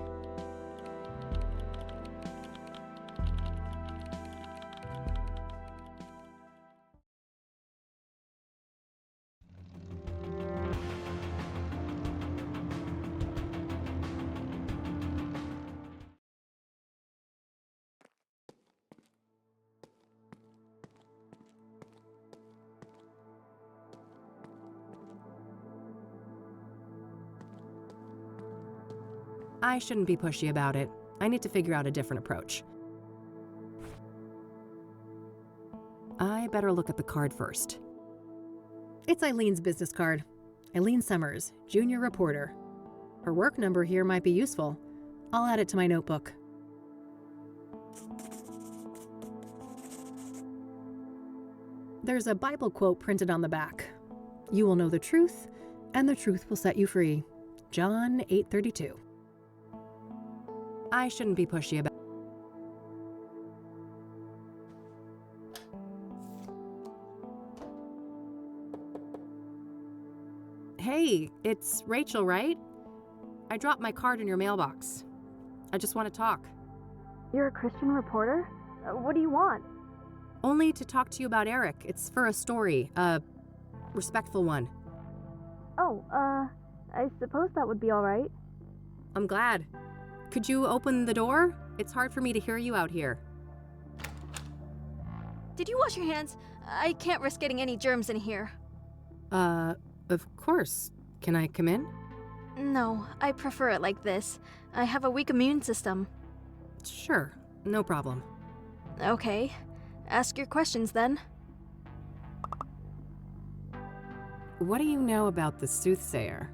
A: I shouldn't be pushy about it. I need to figure out a different approach. I better look at the card first. It's Eileen's business card. Eileen Summers, junior reporter. Her work number here might be useful. I'll add it to my notebook. There's a Bible quote printed on the back. You will know the truth, and the truth will set you free. John 8:32. I shouldn't be pushy about. Hey, it's Rachel, right? I dropped my card in your mailbox. I just want to talk.
D: You're a Christian reporter? What do you want?
A: Only to talk to you about Eric. It's for a story, a respectful one.
D: Oh, I suppose that would be all right.
A: I'm glad. Could you open the door? It's hard for me to hear you out here.
H: Did you wash your hands? I can't risk getting any germs in here.
A: Of course. Can I come in?
H: No, I prefer it like this. I have a weak immune system.
A: Sure, no problem.
H: Okay. Ask your questions then.
A: What do you know about the Soothsayer?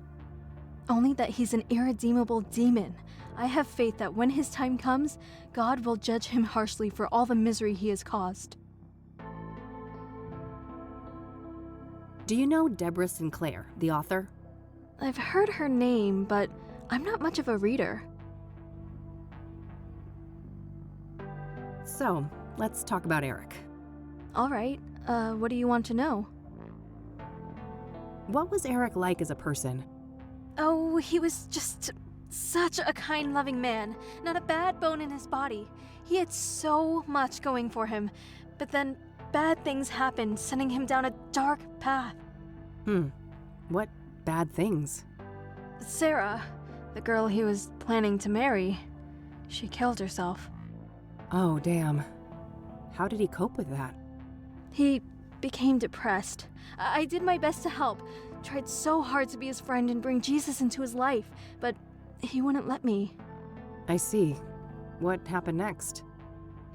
H: Only that he's an irredeemable demon. I have faith that when his time comes, God will judge him harshly for all the misery he has caused.
A: Do you know Deborah Sinclair, the author?
H: I've heard her name, but I'm not much of a reader.
A: So, let's talk about Eric.
H: All right. What do you want to know?
A: What was Eric like as a person?
H: Oh, he was just such a kind, loving man. Not a bad bone in his body. He had so much going for him. But then bad things happened, sending him down a dark path.
A: What bad things?
H: Sarah, the girl he was planning to marry, she killed herself.
A: Oh, damn. How did he cope with that?
H: He became depressed. I did my best to help. Tried so hard to be his friend and bring Jesus into his life, but he wouldn't let me.
A: I see. What happened next?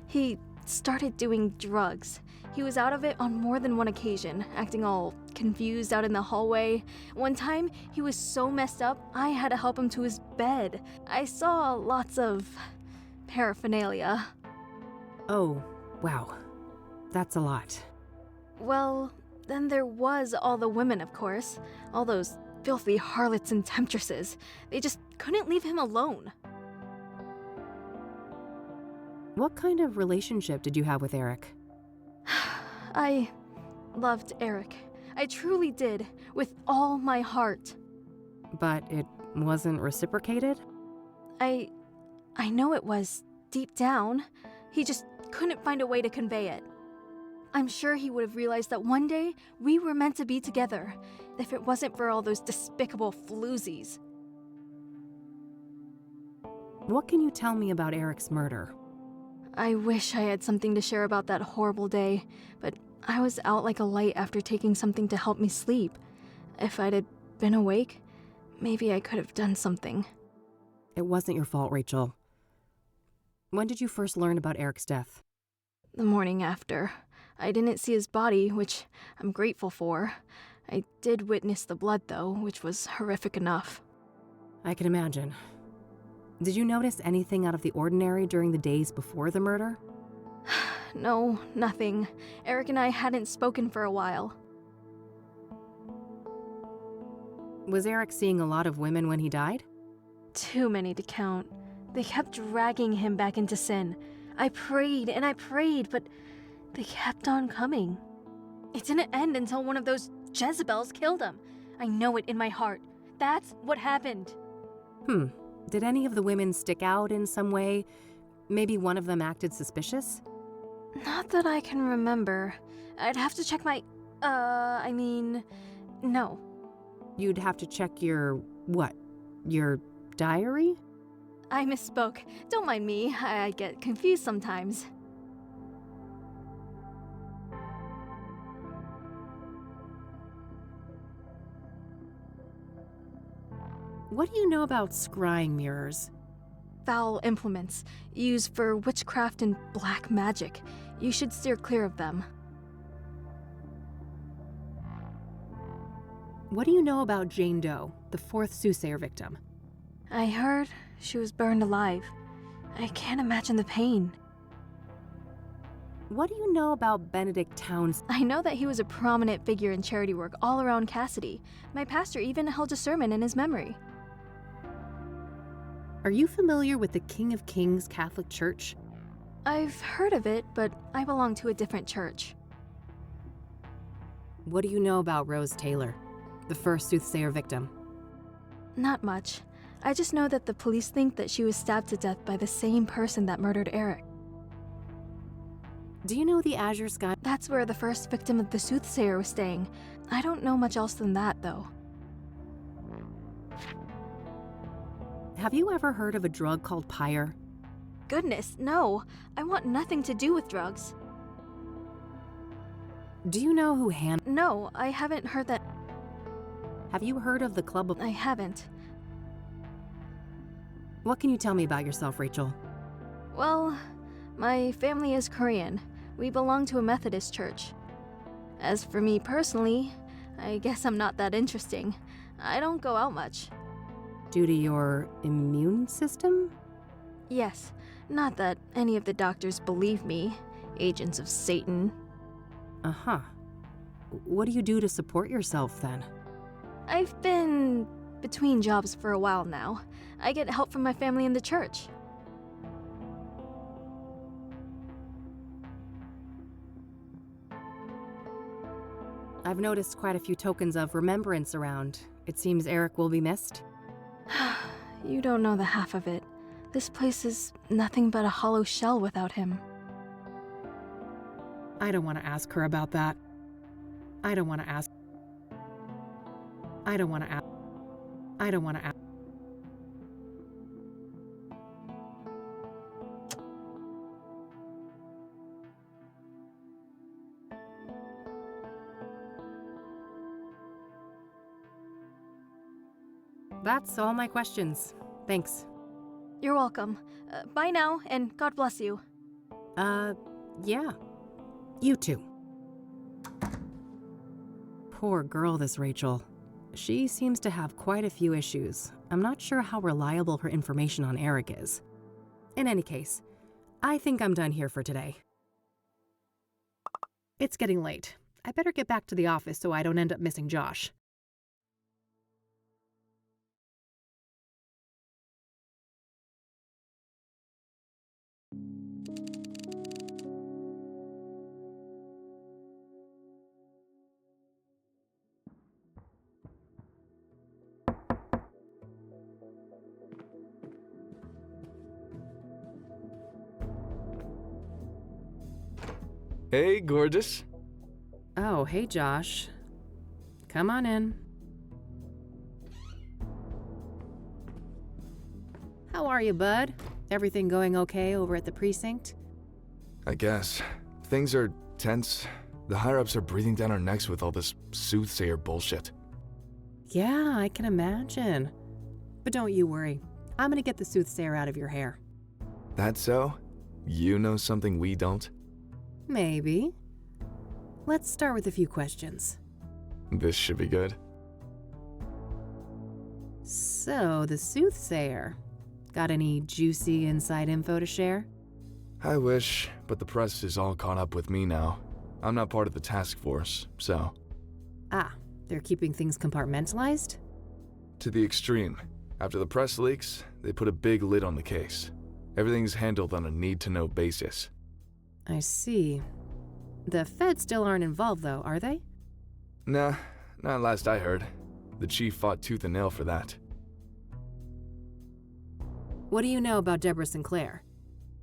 H: He started doing drugs. He was out of it on more than one occasion, acting all confused out in the hallway. One time, he was so messed up, I had to help him to his bed. I saw lots of paraphernalia.
A: Oh, Wow, that's a lot.
H: Well, then there was all the women, of course. All those filthy harlots and temptresses. They just couldn't leave him alone.
A: What kind of relationship did you have with Eric?
H: I loved Eric. I truly did, with all my heart.
A: But it wasn't reciprocated?
H: I know it was, deep down. He just couldn't find a way to convey it. I'm sure he would have realized that one day we were meant to be together, if it wasn't for all those despicable floozies.
A: What can you tell me about Eric's murder?
H: I wish I had something to share about that horrible day, but I was out like a light after taking something to help me sleep. If I'd have been awake, maybe I could have done something.
A: It wasn't your fault, Rachel. When did you first learn about Eric's death?
H: The morning after. I didn't see his body, which I'm grateful for. I did witness the blood, though, which was horrific enough.
A: I can imagine. Did you notice anything out of the ordinary during the days before the murder?
H: No, nothing. Eric and I hadn't spoken for a while.
A: Was Eric seeing a lot of women when he died?
H: Too many to count. They kept dragging him back into sin. I prayed and I prayed, but they kept on coming. It didn't end until one of those Jezebels killed him. I know it in my heart. That's what happened.
A: Did any of the women stick out in some way? Maybe one of them acted suspicious?
H: Not that I can remember. I'd have to check my... no.
A: You'd have to check your... what? Your diary?
H: I misspoke. Don't mind me. I get confused sometimes.
A: What do you know about scrying mirrors?
H: Foul implements, used for witchcraft and black magic. You should steer clear of them.
A: What do you know about Jane Doe, the fourth Soothsayer victim?
H: I heard she was burned alive. I can't imagine the pain.
A: What do you know about Benedict Towns?
H: I know that he was a prominent figure in charity work all around Cassidy. My pastor even held a sermon in his memory.
A: Are you familiar with the King of Kings Catholic Church?
H: I've heard of it, but I belong to a different church.
A: What do you know about Rose Taylor, the first Soothsayer victim?
H: Not much. I just know that the police think that she was stabbed to death by the same person that murdered Eric.
A: Do you know the Azure Sky?
H: That's where the first victim of the Soothsayer was staying. I don't know much else than that, though.
A: Have you ever heard of a drug called pyre?
H: Goodness, no. I want nothing to do with drugs.
A: Do you know who
H: No, I haven't heard that.
A: Have you heard of the Club of...
H: I haven't.
A: What can you tell me about yourself, Rachel?
H: Well, my family is Korean. We belong to a Methodist church. As for me personally, I guess I'm not that interesting. I don't go out much.
A: Due to your immune system?
H: Yes, not that any of the doctors believe me. Agents of Satan.
A: Uh-huh. What do you do to support yourself, then?
H: I've been between jobs for a while now. I get help from my family in the church.
A: I've noticed quite a few tokens of remembrance around. It seems Eric will be missed.
H: You don't know the half of it. This place is nothing but a hollow shell without him.
A: I don't want to ask her about that. I don't want to ask. That's all my questions. Thanks.
H: You're welcome. Bye now, and God bless you.
A: Yeah. You too. Poor girl, this Rachel. She seems to have quite a few issues. I'm not sure how reliable her information on Eric is. In any case, I think I'm done here for today. It's getting late. I better get back to the office so I don't end up missing Josh.
I: Hey, gorgeous.
A: Oh, hey, Josh. Come on in. How are you, bud? Everything going okay over at the precinct?
I: I guess. Things are tense. The higher-ups are breathing down our necks with all this Soothsayer bullshit.
A: Yeah, I can imagine. But don't you worry. I'm gonna get the Soothsayer out of your hair.
I: That so? You know something we don't?
A: Maybe. Let's start with a few questions.
I: This should be good.
A: So, the Soothsayer. Got any juicy inside info to share?
I: I wish, but the press is all caught up with me now. I'm not part of the task force, so...
A: Ah, they're keeping things compartmentalized?
I: To the extreme. After the press leaks, they put a big lid on the case. Everything's handled on a need-to-know basis.
A: I see. The feds still aren't involved, though, are they?
I: Nah, not last I heard. The chief fought tooth and nail for that.
A: What do you know about Deborah Sinclair?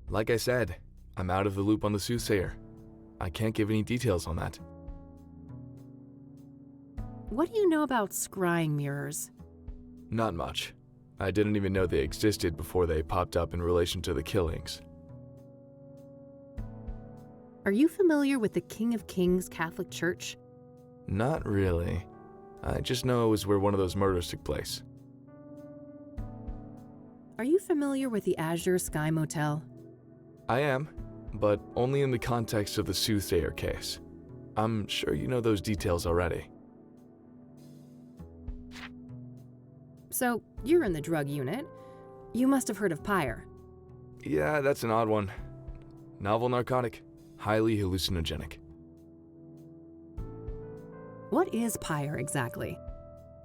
I: Like I said, I'm out of the loop on the Soothsayer. I can't give any details on that.
A: What do you know about scrying mirrors?
I: Not much. I didn't even know they existed before they popped up in relation to the killings.
A: Are you familiar with the King of Kings Catholic Church?
I: Not really. I just know it was where one of those murders took place.
A: Are you familiar with the Azure Sky Motel?
I: I am, but only in the context of the Soothsayer case. I'm sure you know those details already.
A: So, you're in the drug unit. You must have heard of Pyre.
I: Yeah, that's an odd one. Novel narcotic, highly hallucinogenic.
A: What is Pyre exactly?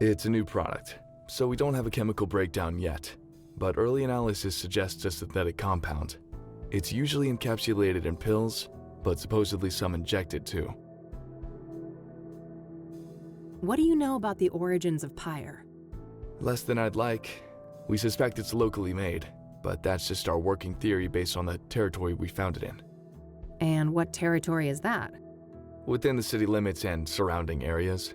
I: It's a new product, so we don't have a chemical breakdown yet, but early analysis suggests a synthetic compound. It's usually encapsulated in pills, but supposedly some injected too.
A: What do you know about the origins of Pyre?
I: Less than I'd like. We suspect it's locally made, but that's just our working theory based on the territory we found it in.
A: And what territory is that?
I: Within the city limits and surrounding areas.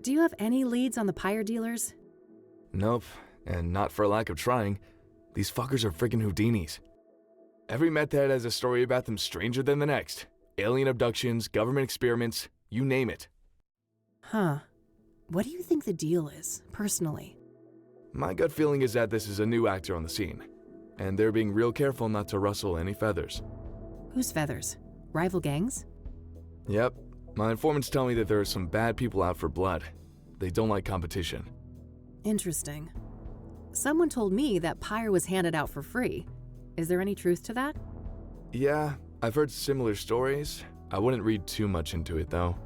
A: Do you have any leads on the Pyre dealers?
I: Nope, and not for lack of trying. These fuckers are friggin' Houdinis. Every meth head has a story about them stranger than the next. Alien abductions, government experiments, you name it.
A: Huh. What do you think the deal is, personally?
I: My gut feeling is that this is a new actor on the scene, and they're being real careful not to rustle any feathers.
A: Whose feathers? Rival gangs?
I: Yep, my informants tell me that there are some bad people out for blood. They don't like competition.
A: Interesting. Someone told me that Pyre was handed out for free. Is there any truth to that?
I: Yeah, I've heard similar stories. I wouldn't read too much into it, though.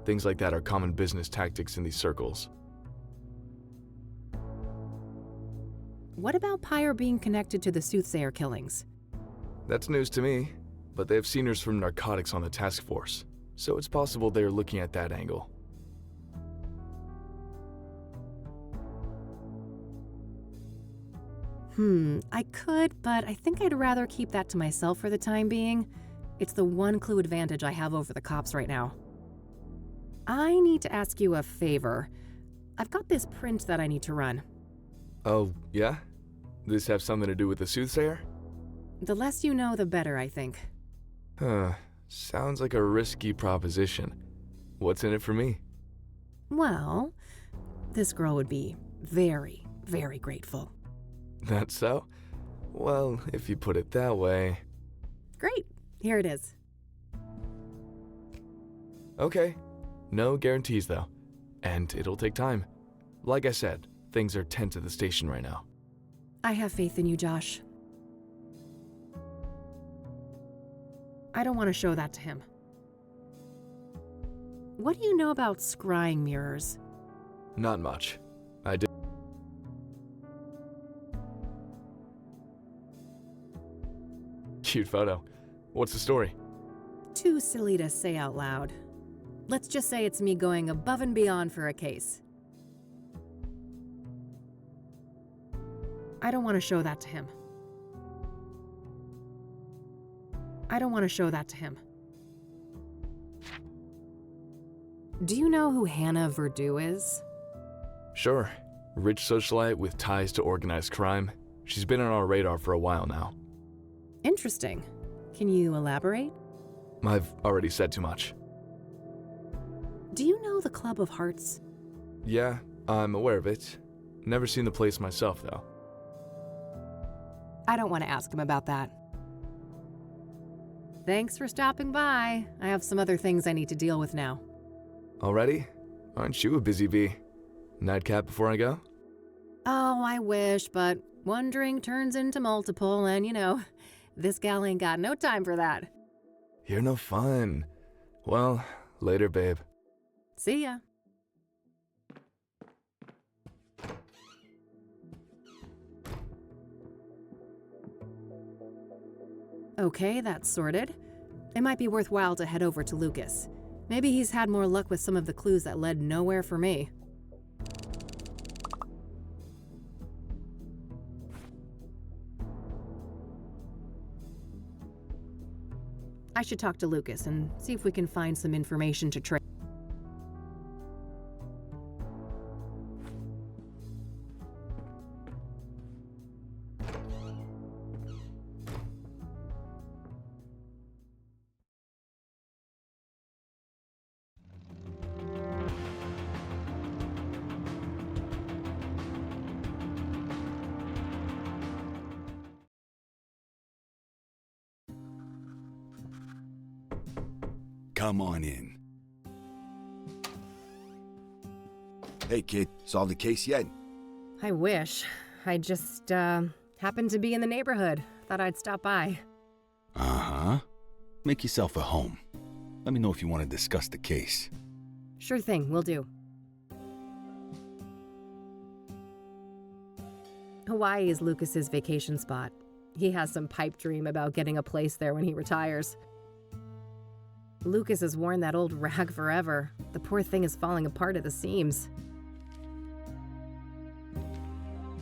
I: Things like that are common business tactics in these circles.
A: What about Pyre being connected to the Soothsayer killings?
I: That's news to me, but they have seniors from narcotics on the task force, so it's possible they're looking at that angle.
A: I could, but I think I'd rather keep that to myself for the time being. It's the one clue advantage I have over the cops right now. I need to ask you a favor. I've got this print that I need to run.
I: Oh, yeah? This have something to do with the Soothsayer?
A: The less you know, the better, I think.
I: Sounds like a risky proposition. What's in it for me?
A: Well, this girl would be very, very grateful.
I: That's so? Well, if you put it that way...
A: Great. Here it is.
I: Okay. No guarantees, though. And it'll take time. Like I said, things are tense at the station right now.
A: I have faith in you, Josh. I don't want to show that to him. What do you know about scrying mirrors?
I: Not much. I did. Cute photo. What's the story?
A: Too silly to say out loud. Let's just say it's me going above and beyond for a case. I don't want to show that to him. I don't want to show that to him. Do you know who Hannah Verdu is?
I: Sure. Rich socialite with ties to organized crime. She's been on our radar for a while now.
A: Interesting. Can you elaborate?
I: I've already said too much.
A: Do you know the Club of Hearts?
I: Yeah, I'm aware of it. Never seen the place myself, though.
A: I don't want to ask him about that. Thanks for stopping by. I have some other things I need to deal with now.
I: Already? Aren't you a busy bee? Nightcap before I go?
A: Oh, I wish, but one drink turns into multiple, and you know, this gal ain't got no time for that.
I: You're no fun. Well, later, babe.
A: See ya. Okay, that's sorted. It might be worthwhile to head over to Lucas. Maybe he's had more luck with some of the clues that led nowhere for me. I should talk to Lucas and see if we can find some information to trade.
J: Come on in. Hey, kid, solved the case yet?
A: I wish. I just, happened to be in the neighborhood. Thought I'd stop by.
J: Uh-huh. Make yourself at home. Let me know if you want to discuss the case.
A: Sure thing, will do. Hawaii is Lucas's vacation spot. He has some pipe dream about getting a place there when he retires. Lucas has worn that old rag forever. The poor thing is falling apart at the seams.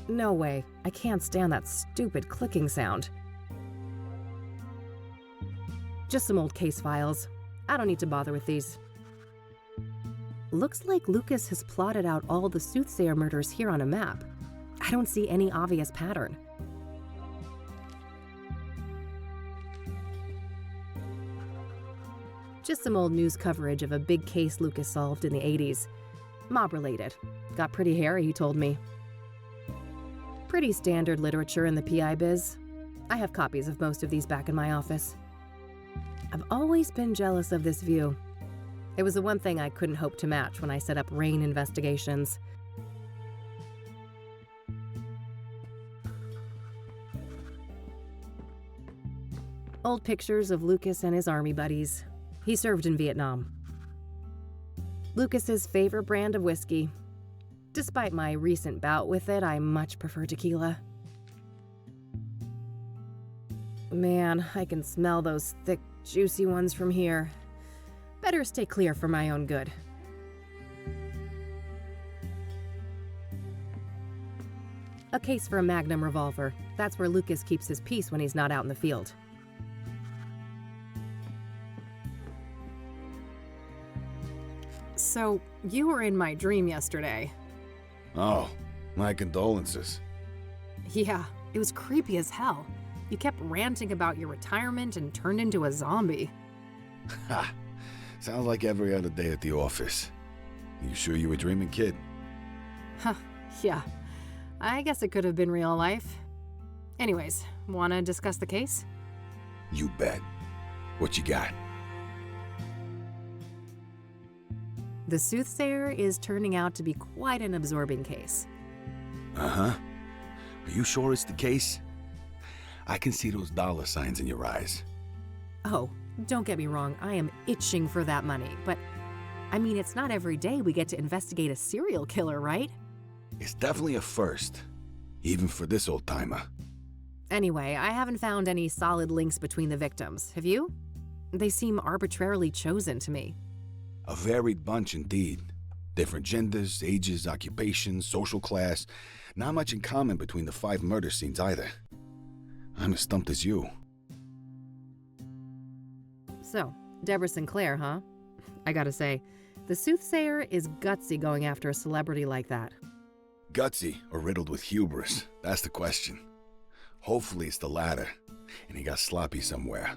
A: No way. I can't stand that stupid clicking sound. Just some old case files. I don't need to bother with these. Looks like Lucas has plotted out all the Soothsayer murders here on a map. I don't see any obvious pattern. Just some old news coverage of a big case Lucas solved in the 80s. Mob-related. Got pretty hairy, he told me. Pretty standard literature in the PI biz. I have copies of most of these back in my office. I've always been jealous of this view. It was the one thing I couldn't hope to match when I set up Rain Investigations. Old pictures of Lucas and his army buddies. He served in Vietnam. Lucas's favorite brand of whiskey. Despite my recent bout with it, I much prefer tequila. Man, I can smell those thick, juicy ones from here. Better stay clear for my own good. A case for a Magnum revolver. That's where Lucas keeps his peace when he's not out in the field. So, you were in my dream yesterday.
J: Oh, my condolences.
A: Yeah, it was creepy as hell. You kept ranting about your retirement and turned into a zombie.
J: Ha! Sounds like every other day at the office. You sure you were dreaming, kid?
A: Huh, yeah. I guess it could have been real life. Anyways, wanna discuss the case?
J: You bet. What you got?
A: The Soothsayer is turning out to be quite an absorbing case.
J: Uh-huh. Are you sure it's the case? I can see those dollar signs in your eyes.
A: Oh, Don't get me wrong, I am itching for that money, but I mean, it's not every day we get to investigate a serial killer, right?
J: It's definitely a first, even for this old-timer.
A: Anyway, I haven't found any solid links between the victims. Have you? They seem arbitrarily chosen to me.
J: A varied bunch indeed. Different genders, ages, occupations, social class. Not much in common between the 5 murder scenes either. I'm as stumped as you.
A: So, Deborah Sinclair, huh? I gotta say, the Soothsayer is gutsy going after a celebrity like that.
J: Gutsy or riddled with hubris? That's the question. Hopefully it's the latter, and he got sloppy somewhere.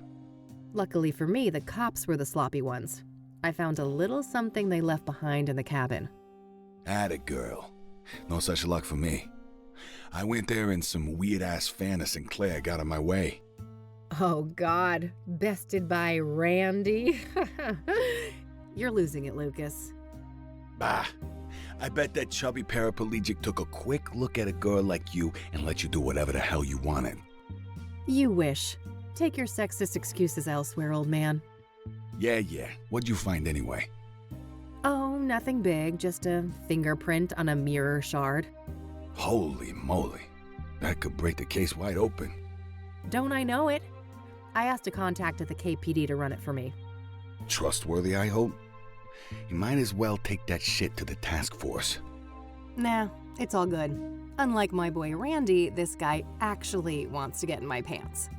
A: Luckily for me, the cops were the sloppy ones. I found a little something they left behind in the cabin.
J: Atta girl. No such luck for me. I went there and some weird-ass fan of Sinclair got in my way.
A: Oh God, bested by Randy? You're losing it, Lucas.
J: Bah. I bet that chubby paraplegic took a quick look at a girl like you and let you do whatever the hell you wanted.
A: You wish. Take your sexist excuses elsewhere, old man.
J: Yeah. What'd you find anyway?
A: Oh, nothing big, just a fingerprint on a mirror shard.
J: Holy moly. That could break the case wide open.
A: Don't I know it? I asked a contact at the KPD to run it for me.
J: Trustworthy, I hope? You might as well take that shit to the task force.
A: Nah, it's all good. Unlike my boy Randy, this guy actually wants to get in my pants.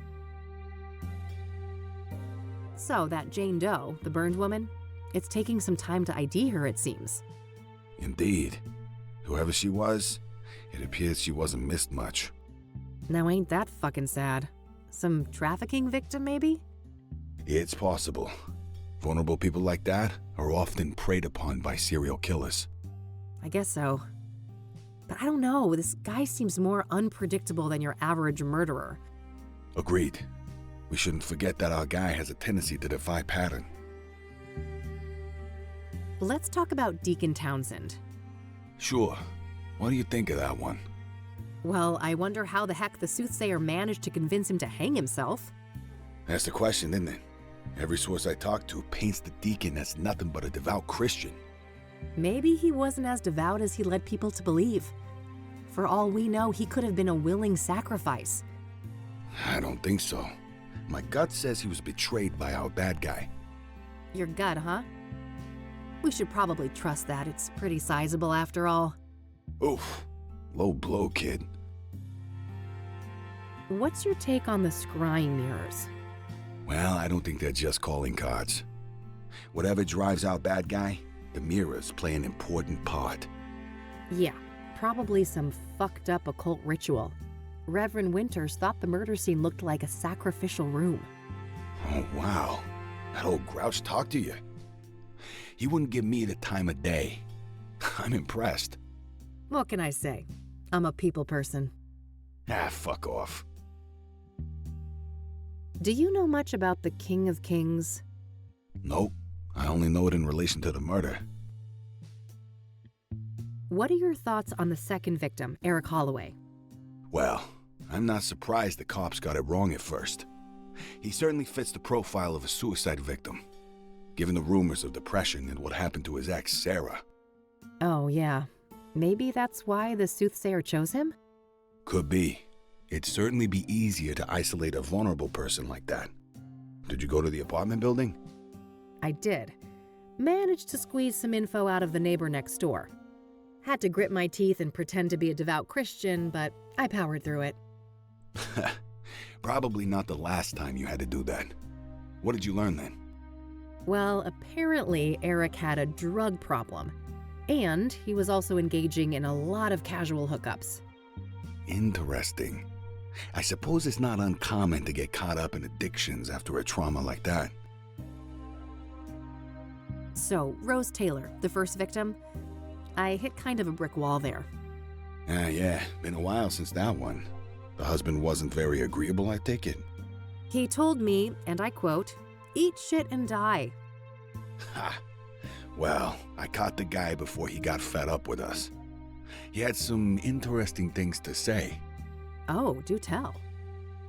A: So, that Jane Doe, the burned woman, it's taking some time to ID her, it seems.
J: Indeed. Whoever she was, it appears she wasn't missed much.
A: Now ain't that fucking sad? Some trafficking victim, maybe?
J: It's possible. Vulnerable people like that are often preyed upon by serial killers.
A: I guess so. But I don't know, this guy seems more unpredictable than your average murderer.
J: Agreed. We shouldn't forget that our guy has a tendency to defy pattern.
A: Let's talk about Deacon Townsend.
J: Sure. What do you think of that one?
A: Well, I wonder how the heck the Soothsayer managed to convince him to hang himself.
J: That's the question, isn't it? Every source I talk to paints the deacon as nothing but a devout Christian.
A: Maybe he wasn't as devout as he led people to believe. For all we know, he could have been a willing sacrifice.
J: I don't think so. My gut says he was betrayed by our bad guy.
A: Your gut, huh? We should probably trust that. It's pretty sizable after all.
J: Oof. Low blow, kid.
A: What's your take on the scrying mirrors?
J: Well, I don't think they're just calling cards. Whatever drives our bad guy, the mirrors play an important part.
A: Yeah, probably some fucked up occult ritual. Reverend Winters thought the murder scene looked like a sacrificial room.
J: Oh, wow. That old grouch talked to you. He wouldn't give me the time of day. I'm impressed.
A: What can I say? I'm a people person.
J: Ah, fuck off.
A: Do you know much about the King of Kings?
J: Nope. I only know it in relation to the murder.
A: What are your thoughts on the second victim, Eric Holloway?
J: Well, I'm not surprised the cops got it wrong at first. He certainly fits the profile of a suicide victim, given the rumors of depression and what happened to his ex, Sarah.
A: Oh, yeah. Maybe that's why the Soothsayer chose him?
J: Could be. It'd certainly be easier to isolate a vulnerable person like that. Did you go to the apartment building?
A: I did. Managed to squeeze some info out of the neighbor next door. Had to grit my teeth and pretend to be a devout Christian, but I powered through it.
J: Probably not the last time you had to do that. What did you learn then?
A: Well, apparently Eric had a drug problem. And he was also engaging in a lot of casual hookups.
J: Interesting. I suppose it's not uncommon to get caught up in addictions after a trauma like that.
A: So, Rose Taylor, the first victim, I hit kind of a brick wall there.
J: Yeah, been a while since that one. The husband wasn't very agreeable, I take it.
A: He told me, and I quote, "Eat shit and die."
J: Ha! Well, I caught the guy before he got fed up with us. He had some interesting things to say.
A: Oh, do tell.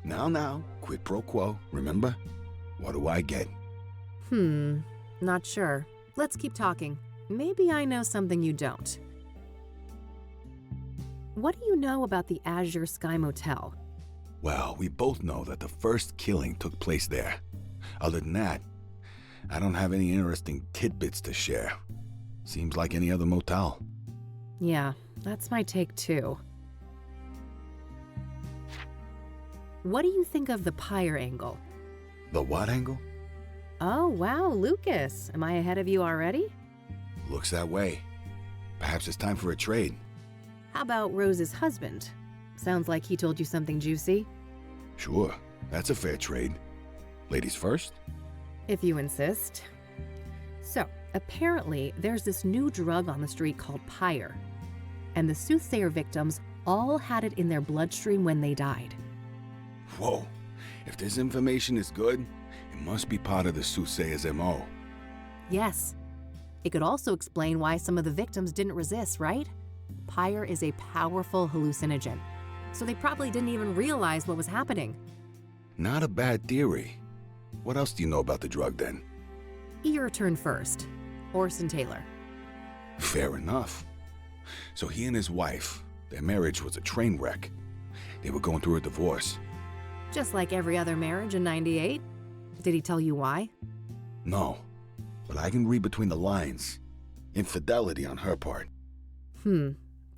J: Now, quid pro quo, remember? What do I get?
A: Not sure. Let's keep talking. Maybe I know something you don't. What do you know about the Azure Sky Motel?
J: Well, we both know that the first killing took place there. Other than that, I don't have any interesting tidbits to share. Seems like any other motel.
A: Yeah, that's my take too. What do you think of the pyre angle?
J: The what angle?
A: Oh, wow, Lucas. Am I ahead of you already?
J: Looks that way. Perhaps it's time for a trade.
A: How about Rose's husband? Sounds like he told you something juicy.
J: Sure, that's a fair trade. Ladies first?
A: If you insist. So, apparently, there's this new drug on the street called pyre. And the Soothsayer victims all had it in their bloodstream when they died.
J: Whoa, if this information is good, it must be part of the Soothsayer's MO.
A: Yes. It could also explain why some of the victims didn't resist, right? Pyre is a powerful hallucinogen, so they probably didn't even realize what was happening.
J: Not a bad theory. What else do you know about the drug then?
A: Your turn first. Orson Taylor.
J: Fair enough. So he and his wife, their marriage was a train wreck. They were going through a divorce.
A: Just like every other marriage in '98. Did he tell you why?
J: No, but I can read between the lines. Infidelity on her part.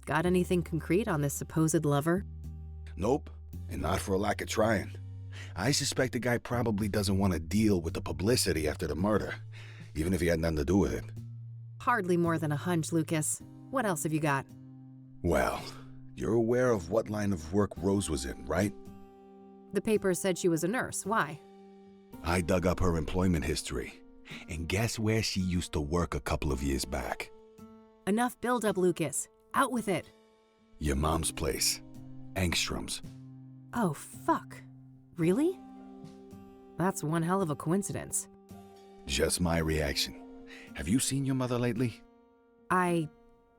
A: Got anything concrete on this supposed lover?
J: Nope, and not for a lack of trying. I suspect the guy probably doesn't want to deal with the publicity after the murder, even if he had nothing to do with it.
A: Hardly more than a hunch, Lucas. What else have you got?
J: Well, you're aware of what line of work Rose was in, right?
A: The paper said she was a nurse. Why?
J: I dug up her employment history, and guess where she used to work a couple of years back?
A: Enough build-up, Lucas. Out with it.
J: Your mom's place. Angstrom's.
A: Oh, fuck. Really? That's one hell of a coincidence.
J: Just my reaction. Have you seen your mother lately?
A: I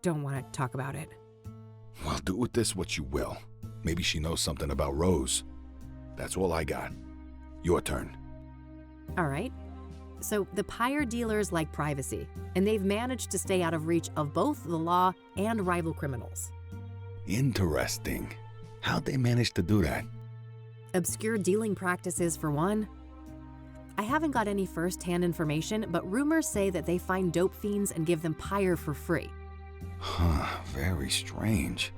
A: don't want to talk about it.
J: Well, do with this what you will. Maybe she knows something about Rose. That's all I got. Your turn.
A: All right. So the pyre dealers like privacy, and they've managed to stay out of reach of both the law and rival criminals.
J: Interesting. How'd they manage to do that?
A: Obscure dealing practices for one. I haven't got any first-hand information, but rumors say that they find dope fiends and give them pyre for free.
J: Huh, very strange.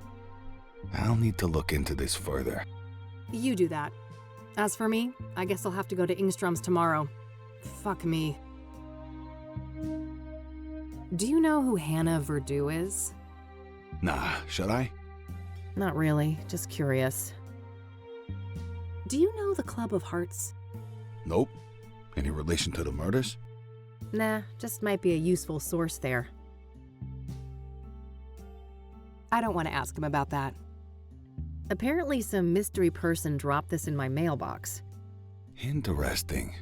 J: I'll need to look into this further.
A: You do that. As for me, I guess I'll have to go to Ingstrom's tomorrow. Fuck me. Do you know who Hannah Verdew is?
J: Nah, should I?
A: Not really, just curious. Do you know the Club of Hearts?
J: Nope. Any relation to the murders?
A: Nah, just might be a useful source there. I don't want to ask him about that. Apparently some mystery person dropped this in my mailbox.
J: Interesting.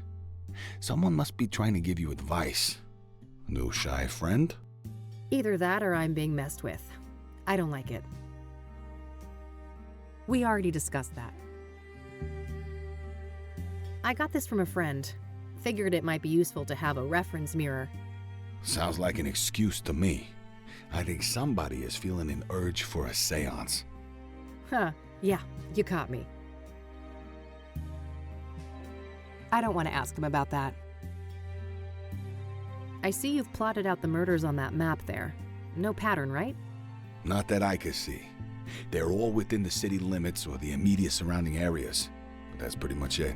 J: Someone must be trying to give you advice. New shy friend?
A: Either that or I'm being messed with. I don't like it. We already discussed that. I got this from a friend. Figured it might be useful to have a reference mirror.
J: Sounds like an excuse to me. I think somebody is feeling an urge for a seance.
A: Huh, yeah, you caught me. I don't want to ask him about that. I see you've plotted out the murders on that map there. No pattern, right?
J: Not that I could see. They're all within the city limits or the immediate surrounding areas. But that's pretty much it.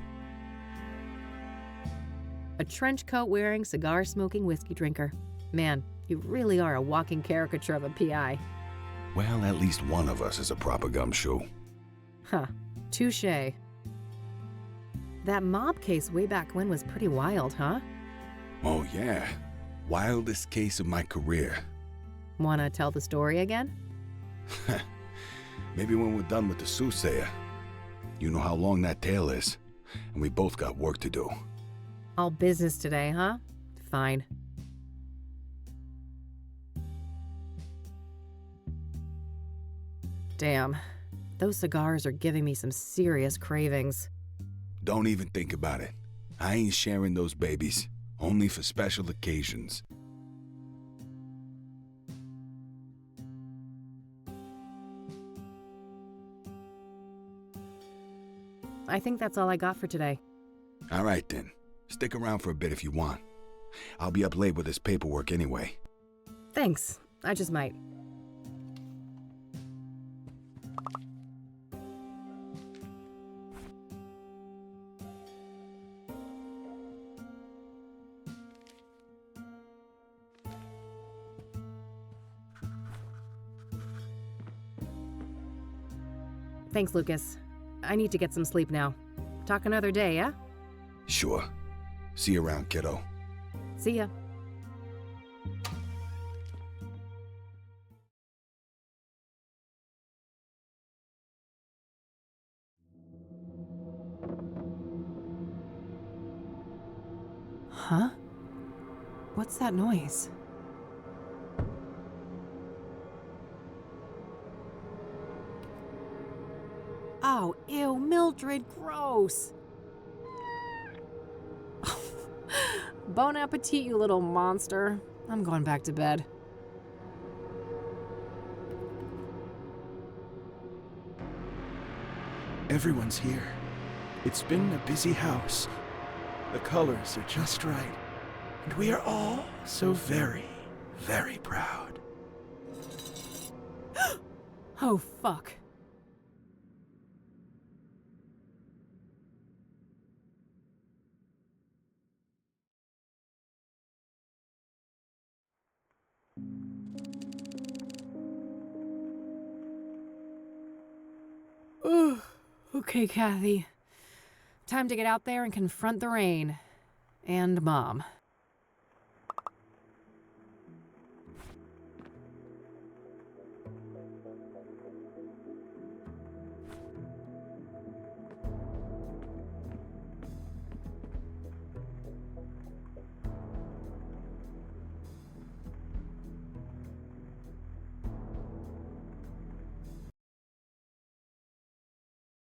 A: A trench coat wearing, cigar smoking whiskey drinker. Man, you really are a walking caricature of a PI.
J: Well, at least one of us is a proper gumshoe.
A: Huh, touche. That mob case way back when was pretty wild, huh?
J: Oh yeah, wildest case of my career.
A: Wanna tell the story again?
J: Maybe when we're done with the Soothsayer. You know how long that tale is, and we both got work to do.
A: All business today, huh? Fine. Damn, those cigars are giving me some serious cravings.
J: Don't even think about it. I ain't sharing those babies. Only for special occasions.
A: I think that's all I got for today.
J: All right then. Stick around for a bit if you want. I'll be up late with this paperwork anyway.
A: Thanks. I just might. Thanks, Lucas. I need to get some sleep now. Talk another day, yeah?
J: Sure. See you around, kiddo.
A: See ya. Huh? What's that noise? Oh, ew, Mildred, gross. Bon appetit, you little monster. I'm going back to bed.
K: Everyone's here. It's been a busy house. The colors are just right. And we are all so very, very proud.
A: Oh, fuck. Okay, Kathy. Time to get out there and confront the rain. And Mom.